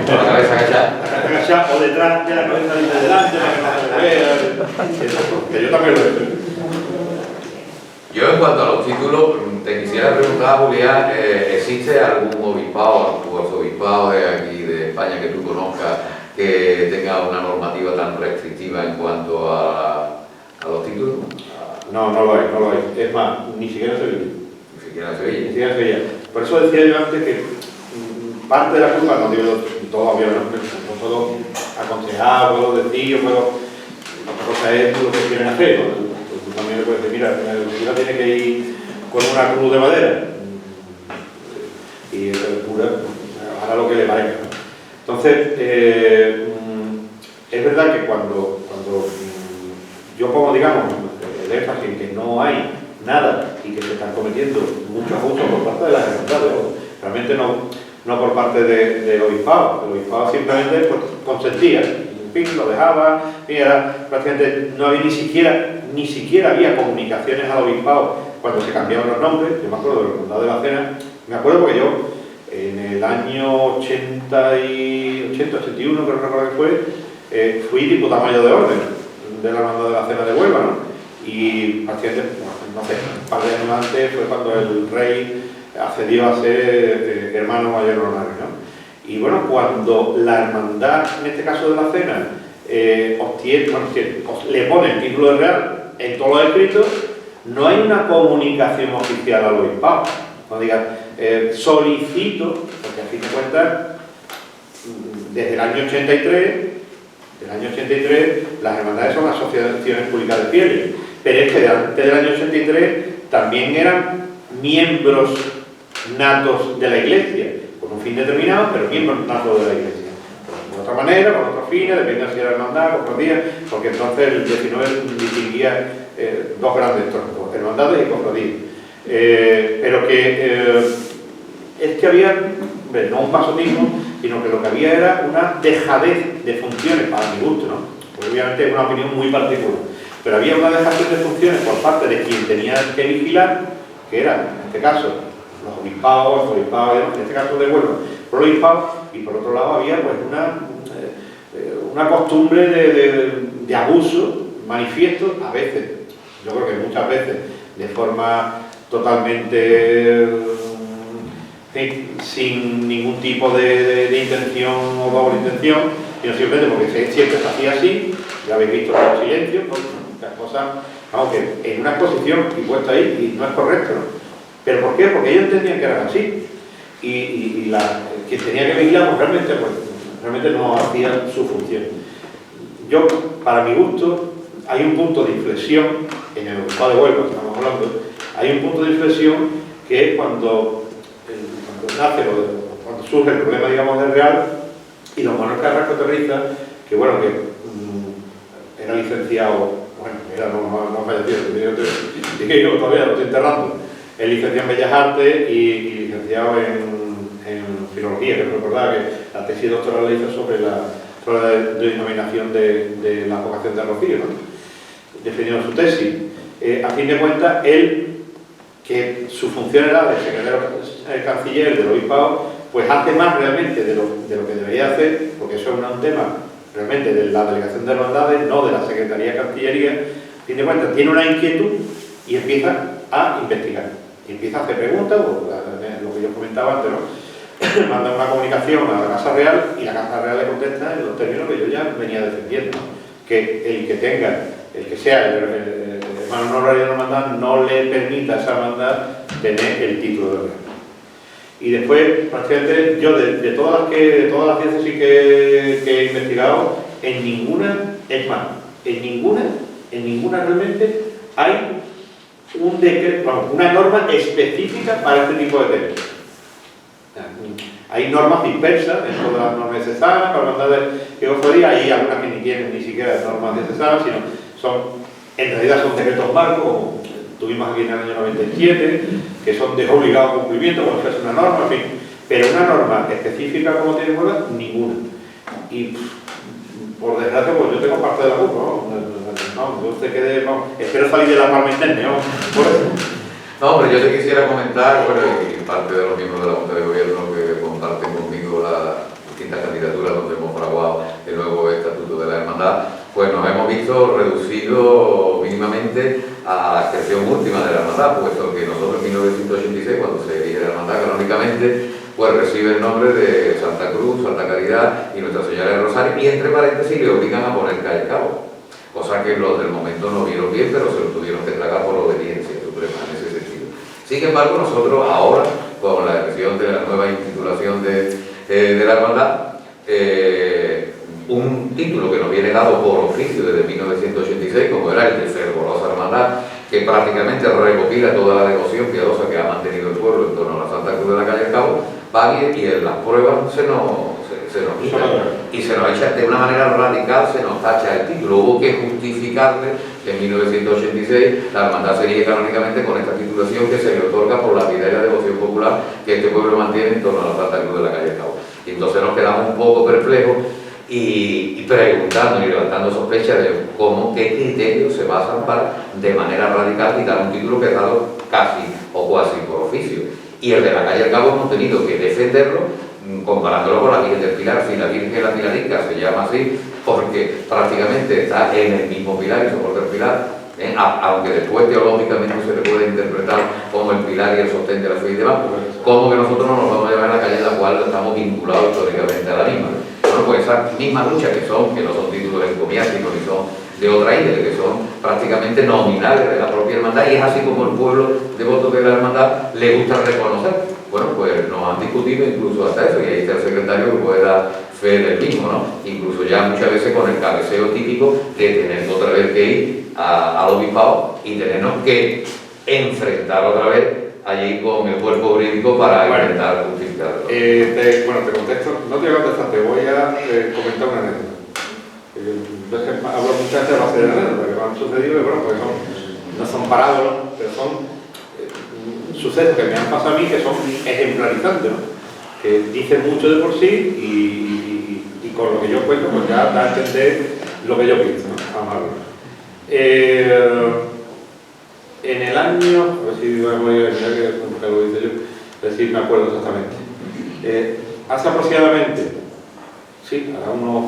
Con la cabeza agachada. La cabeza agachada o detrás de la cabeza de delante para que no se vea. Que yo también lo he hecho. Yo, en cuanto a los títulos, te quisiera preguntar, Julián, ¿existe algún obispado o arzobispado de aquí de España que tú conozcas que tenga una normativa tan restrictiva en cuanto a los títulos? No, no lo hay, no lo hay. Es más, ni siquiera en Sevilla. Ni siquiera en Sevilla. Ni siquiera en Sevilla. Por eso decía yo antes que parte de la culpa, no digo todo, obviamente, no puedo aconsejar, puedo decir, otra cosa es lo que quieren hacer, ¿no? También le puedes decir, mira, el cura tiene que ir con una cruz de madera y el cura hará lo que le parezca. Entonces, es verdad que cuando yo pongo, digamos, el énfasis en que no hay nada y que se están cometiendo muchos abusos por parte de las hermandades, realmente no por parte del obispado. El obispado simplemente pues, consentía, en fin, lo dejaba, mira, prácticamente no había ni siquiera había comunicaciones al obispado cuando se cambiaban los nombres. Yo me acuerdo de los condados de la Cena, me acuerdo porque yo en el año 81, creo que recuerdo que fue, fui diputado mayor de orden de la Hermandad de la Cena de Huelva, ¿no? Y prácticamente, no sé, un par de años antes fue cuando el rey accedió a ser hermano mayor honorario, ¿no? Y bueno, cuando la hermandad, en este caso de la Cena, le pone el título de real en todos los escritos, no hay una comunicación oficial al obispado. No digan, solicito, porque a fin de cuentas, desde el año 83, las hermandades son asociaciones públicas de fieles, pero es que antes del año 83 también eran miembros natos de la Iglesia, con un fin determinado, pero miembros natos de la Iglesia. De otra manera, con otros fines, depende si era hermandad, cofradía, porque entonces el 19 distinguía dos grandes troncos, hermandades y cofradías. Pero que es que había, no un pasotismo, sino que lo que había era una dejadez de funciones, para mi gusto, ¿no? Pues obviamente es una opinión muy particular, pero había una dejadez de funciones por parte de quien tenía que vigilar, que era, en este caso, los obispados, en este caso de Huelva, por los obispados, y por otro lado había pues una costumbre de abuso manifiesto, a veces, yo creo que muchas veces, de forma totalmente sin ningún tipo de intención o doble intención, sino simplemente porque siempre se hacía así, ya habéis visto los silencios, las cosas, vamos, que en una exposición y puesta ahí, y no es correcto, ¿no? ¿Pero por qué? Porque ellos entendían que eran así, y quien tenía que vigilar, pues realmente no hacía su función. Yo, para mi gusto, hay un punto de inflexión, en el Obispado de Huelva, estamos hablando, hay un punto de inflexión que es cuando cuando surge el problema, digamos, del Real, y don Manuel Carrasco Terriza, que bueno, que era licenciado, bueno, era no fallecido, dije yo todavía lo estoy enterrando, es licenciado en Bellas Artes y licenciado en Filología, que recordaba que la tesis doctoral la hizo sobre la denominación de la vocación de Rocío, ¿no? Defendiendo su tesis. A fin de cuentas, él, que su función era de secretario canciller del Obispado, pues hace más realmente de lo que debería hacer, porque eso es un tema realmente de la Delegación de Hermandades, no de la Secretaría de Cancillería. A fin de cuentas, tiene una inquietud y empieza a investigar. Y empieza a hacer preguntas, lo que yo comentaba antes, ¿no? Manda una comunicación a la Casa Real y la Casa Real le contesta en los términos que yo ya venía defendiendo, ¿no? Que el que sea el hermano honorario de la hermandad no le permita a esa hermandad tener el título de real. Y después, prácticamente, yo de todas las diócesis que he investigado, en ninguna, es más, en ninguna realmente hay un decreto, vamos, una norma específica para este tipo de temas. Hay normas dispersas en todas las normas necesarias, para hermandades que cofradías, hay algunas que ni tienen ni siquiera normas necesarias, sino en realidad son decretos marcos, como tuvimos aquí en el año 97, que son de obligado cumplimiento, como si fuese una norma, en fin. Pero una norma específica como tiene Huelva, ninguna. Y por desgracia, pues yo tengo parte de la culpa, ¿no? Yo te quedé, espero salir de la palma interna, ¿no? Por eso. No, hombre, yo te quisiera comentar, bueno, y parte de los miembros de la Junta de Gobierno que comparten conmigo las distintas candidaturas donde hemos fraguado el nuevo Estatuto de la Hermandad, pues nos hemos visto reducidos mínimamente a la expresión última de la Hermandad, puesto que nosotros en 1986, cuando se elige la Hermandad canónicamente, pues recibe el nombre de Santa Cruz, Santa Caridad y Nuestra Señora del Rosario, y entre paréntesis le obligan a poner calle Cabo, cosa que los del momento no vieron bien, pero se lo tuvieron que tragar por obediencia suprema en ese sentido. Sin embargo, nosotros ahora, con la decisión de la nueva institución de la Hermandad, un título que nos viene dado por oficio desde 1986, como era el de Fervorosa Hermandad, que prácticamente recopila toda la devoción piadosa que ha mantenido el pueblo en torno a la Santa Cruz de la Calle del Cabo, va bien y en las pruebas se nos quita y se nos echa de una manera radical, se nos tacha el título. Hubo que justificarle que en 1986 la hermandad sería canónicamente con esta titulación que se le otorga por la vida y la devoción popular que este pueblo mantiene en torno a la Santa Cruz de la Calle del Cabo. Y entonces nos quedamos un poco perplejos y preguntando y levantando sospechas de qué criterios se basan para de manera radical quitar un título que es dado casi o cuasi por oficio. Y el de la Calle del Cabo hemos tenido que defenderlo comparándolo con la Virgen del Pilar. Si la Virgen de la Pilarica se llama así porque prácticamente está en el mismo pilar y soporta el pilar, aunque después teológicamente se le puede interpretar como el pilar y el sostén de la fe y demás, como que nosotros no nos vamos a llamar la calle en la cual estamos vinculados históricamente a la misma. Bueno, pues esas mismas luchas que no son títulos encomiásticos ni son de otra índole, que son prácticamente nominales de la propia hermandad, y es así como el pueblo devoto de la hermandad le gusta reconocer. Bueno, pues nos han discutido incluso hasta eso, y ahí está el secretario que puede dar fe del mismo, ¿no? Incluso ya muchas veces con el cabeceo típico de tener otra vez que ir al obispado y tenernos que enfrentar otra vez allí con el cuerpo jurídico para intentar justificarlo. Te contesto, no te voy a contestar, te voy a comentar una anécdota. Hablo muchas veces de base de anécdotas que me han sucedido, y bueno, pues no son parábolas, pero son sucesos que me han pasado a mí que son ejemplarizantes, ¿no? Que dicen mucho de por sí y con lo que yo cuento pues ya da a entender lo que yo pienso, ¿no? Vamos a ver. En el año, a ver si voy a decir que lo dice yo, a ver si me acuerdo exactamente. Hace aproximadamente, sí, a unos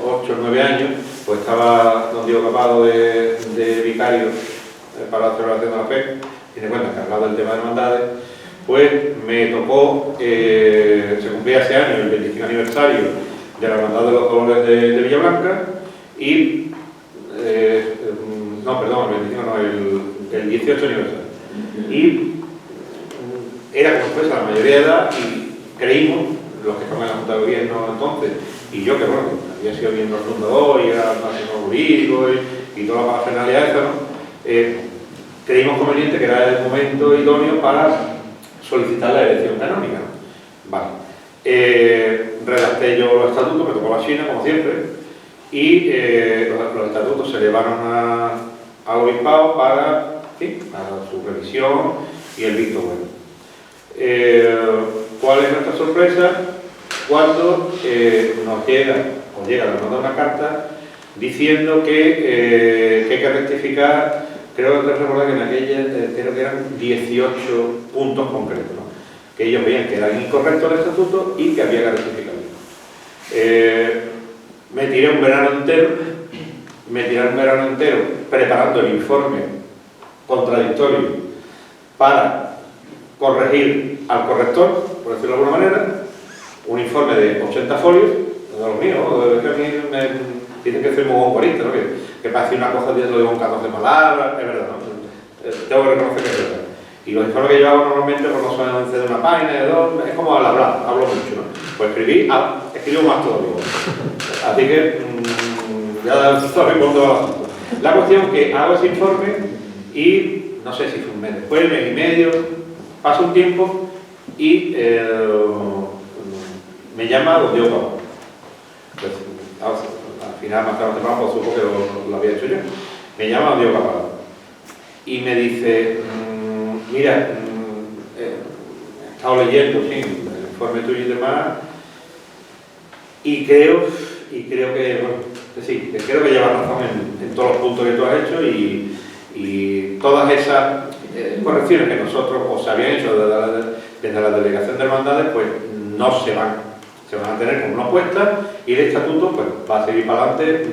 8 o 9 años, pues estaba don Diego Capado de vicario para la celebración de la fe, tiene cuenta que hablaba del tema de hermandades, pues me tocó, se cumplía ese año el 25 aniversario de la Hermandad de los Dolores de Villablanca y, no, perdón, el 25 no, el 18 aniversario. Y era como fuese la mayoría de edad y creímos, los que estaban en la Junta de Gobierno entonces, y yo que bueno, había sido miembro fundador y era nacional jurídico y toda la parafernalia esa, ¿no? Creímos conveniente que era el momento idóneo para solicitar la elección canónica. Vale. Redacté yo los estatutos, me tocó la China, como siempre, y los estatutos se llevaron al obispado para su revisión y el visto bueno. ¿Cuál es nuestra sorpresa? Cuando nos llega nos manda una carta diciendo que hay que rectificar, creo que recordar que en aquella creo que eran 18 puntos concretos, ¿no? Que ellos veían que era incorrecto el estatuto y que había que rectificarlo. Me tiré un verano entero preparando el informe contradictorio para corregir al corrector, por decirlo de alguna manera, un informe de 80 folios, no es lo mío, que a mí me dicen que soy muy boncorista, ¿no? Que parece una cosa, lo digo con 14 palabras, es verdad, ¿no? Tengo que reconocer que es verdad. Y los informes que yo hago normalmente pues no son de una página, de dos, es como al hablar, hablo mucho, ¿no? Pues escribo más todavía. Así que ya sabes por dónde va el asunto. La cuestión es que hago ese informe y no sé si fue un mes después, mes y medio, pasa un tiempo y me llama don Diego Capado. Al final, más tarde o temprano, pues supo que lo había hecho yo. Me llama don Diego Capado y me dice, mira, he estado leyendo el informe tuyo y demás y creo que, bueno, que sí, que creo que llevas razón en todos los puntos que tú has hecho y todas esas correcciones que nosotros os habían hecho desde la delegación de hermandades, pues no se van a tener como una apuesta y el estatuto pues va a seguir para adelante.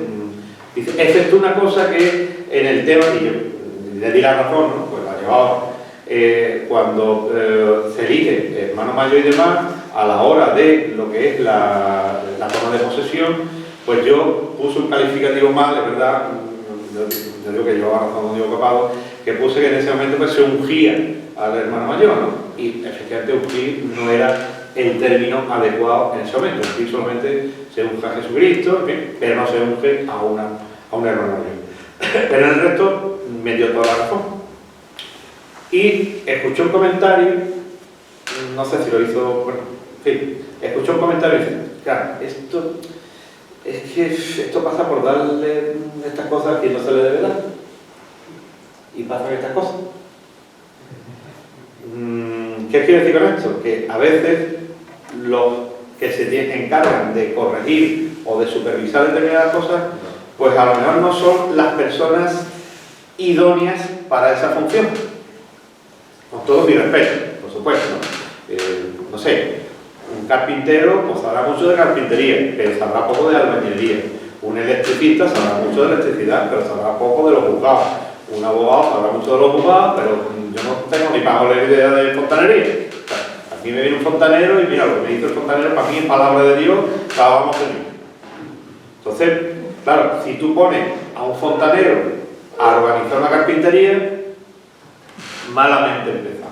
Dice, excepto una cosa que en el tema, y yo le di la razón, ¿no? Pues la llevaba cuando se elige hermano mayor y demás, a la hora de lo que es la toma de posesión, pues yo puse un calificativo mal, es verdad, yo digo que yo razón no digo capado, que puse que en ese momento pues se ungía al hermano mayor, ¿no? Y efectivamente ungir no era el término adecuado en ese momento. Ungir solamente se unge a Jesucristo, pero no se unge a un hermano mayor. Pero en el resto me dio toda la razón. Y escuché un comentario, no sé si lo hizo, bueno, en fin, escuché un comentario y dice, claro, esto pasa por darle estas cosas que no se le debe dar. Y pasan estas cosas. ¿Qué quiere decir con esto? Que a veces los que se encargan de corregir o de supervisar determinadas cosas, pues a lo mejor no son las personas idóneas para esa función. Con todo mi respeto, por supuesto, ¿no? No sé, un carpintero pues sabrá mucho de carpintería, pero sabrá poco de albañilería. Un electricista sabrá mucho de electricidad, pero sabrá poco de los juzgados. Un abogado sabrá mucho de los juzgados, pero yo no tengo ni para la idea de fontanería. Aquí me viene un fontanero y mira, lo que me dice el fontanero para mí es palabra de Dios, la vamos a tener. Entonces, claro, si tú pones a un fontanero a organizar una carpintería, malamente empezamos.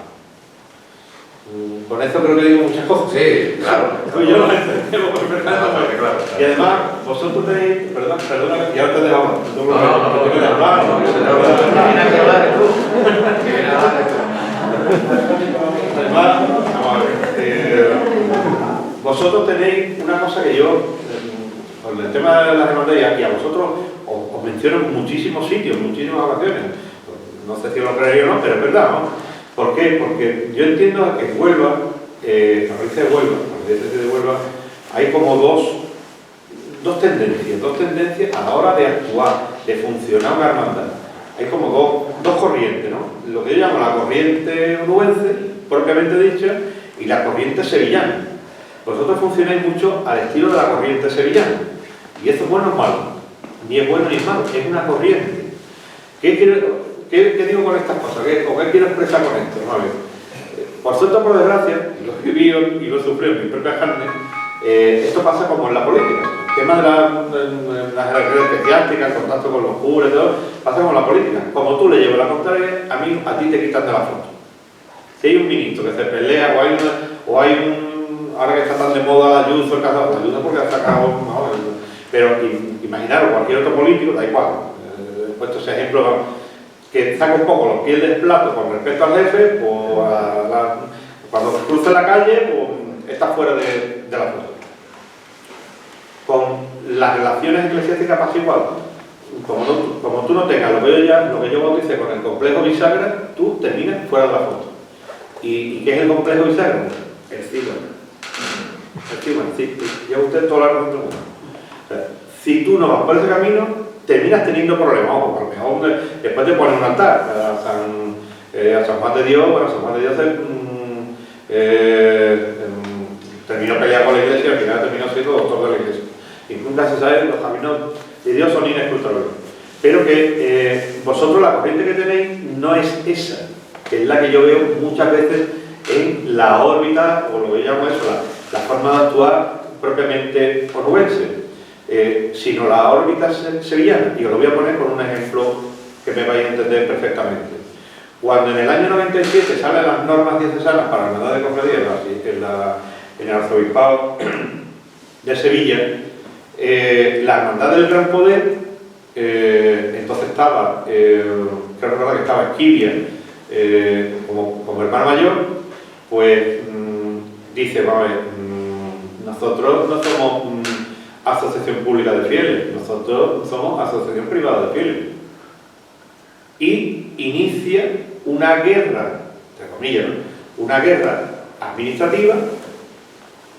Con esto creo que digo muchas cosas. Sí, claro. Yo lo entendemos perfectamente. Claro. Y además, vosotros tenéis, perdona, y ahora te dejamos. No, viene a hablar tú. Viene a hablar tú. Además, vamos a ver, vosotros tenéis una cosa que yo, con el tema de las hermandades, y a vosotros os menciono en muchísimos sitios, en muchísimas ocasiones. No sé si lo creéis o no, pero es verdad, ¿no? ¿Por qué? Porque yo entiendo que en Huelva, en la provincia de Huelva, hay como dos tendencias a la hora de actuar, de funcionar una hermandad. Hay como dos corrientes, ¿no? Lo que yo llamo la corriente onubense, propiamente dicha, y la corriente sevillana. Vosotros funcionáis mucho al estilo de la corriente sevillana. Y eso es bueno o malo. ni es bueno ni es malo, es una corriente. ¿Qué digo con estas cosas? ¿O qué quiero expresar con esto? No, a ver. Por suerte o por desgracia, y lo he vivido y lo he sufrido en mi propia carne, esto pasa como en la política. El tema de las redes eclesiásticas, el contacto con los curas y todo, pasa como en la política. Como tú le llevas la contraria, a ti te quitan de la foto. Si hay un ministro que se pelea o hay un ahora que está tan de moda la Ayuso, el caso, la Ayuso porque ha sacado, no, pero imaginaros cualquier otro político, da igual, he puesto ese ejemplo, que saca un poco los pies del plato con respecto al jefe, pues cuando cruce la calle, pues está fuera de la foto. Con las relaciones eclesiásticas pasa igual. Como tú no tengas lo que yo bauticé con el complejo bisagra, tú terminas fuera de la foto. ¿Y qué es el complejo bisagra? El cielo. Sí, lleva usted todo el argumento. O sea, si tú no vas por ese camino, terminas teniendo problemas. Ojo, a lo mejor después te ponen un altar a San Juan de Dios. Bueno, San Juan de Dios terminó peleando con la iglesia y al final terminó siendo doctor de la iglesia. Y nunca se sabe, los caminos de Dios son inescrutables. Pero que vosotros la corriente que tenéis no es esa, que es la que yo veo muchas veces en la órbita, o lo que llamo eso, la forma de actuar propiamente onubense, sino la órbita sevillana. Y os lo voy a poner con un ejemplo que me vais a entender perfectamente. Cuando en el año 97 salen las normas diocesanas para la hermandad de cofradía en el arzobispado de Sevilla, la hermandad del Gran Poder, entonces estaba, creo recordar que estaba Esquivia como hermano mayor, pues dice, vamos a ver, nosotros no somos asociación pública de fieles, nosotros somos asociación privada de fieles. Y inicia una guerra, entre comillas, ¿no? Una guerra administrativa,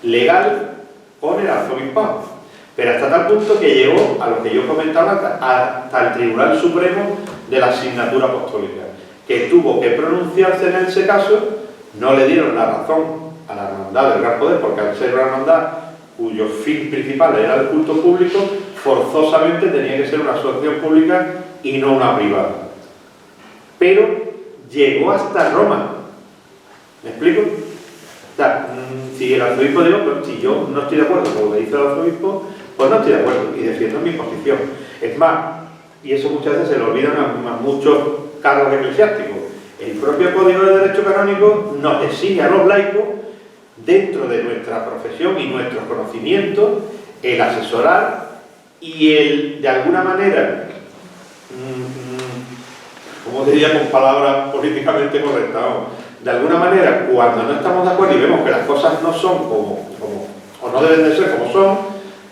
legal, con el arzobispado. Pero hasta tal punto que llegó a lo que yo comentaba, hasta el Tribunal Supremo de la Asignatura Apostólica, que tuvo que pronunciarse en ese caso. No le dieron la razón a la hermandad del Gran Poder, porque al ser una hermandad cuyo fin principal era el culto público, forzosamente tenía que ser una asociación pública y no una privada. Pero llegó hasta Roma. ¿Me explico? O sea, si el arzobispo dijo, pues, si yo no estoy de acuerdo con lo que dice el arzobispo, pues no estoy de acuerdo y defiendo mi posición. Es más, y eso muchas veces se le olvidan a muchos cargos eclesiásticos, el propio Código de Derecho Canónico nos exige a los laicos, dentro de nuestra profesión y nuestros conocimientos, el asesorar y el, de alguna manera, como diría con palabras políticamente correctas, de alguna manera, cuando no estamos de acuerdo y vemos que las cosas no son o no deben de ser como son,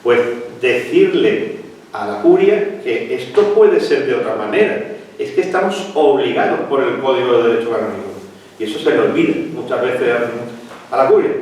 pues decirle a la curia que esto puede ser de otra manera. Es que estamos obligados por el Código de Derecho Canónico. Y eso se le olvida muchas veces a la curia.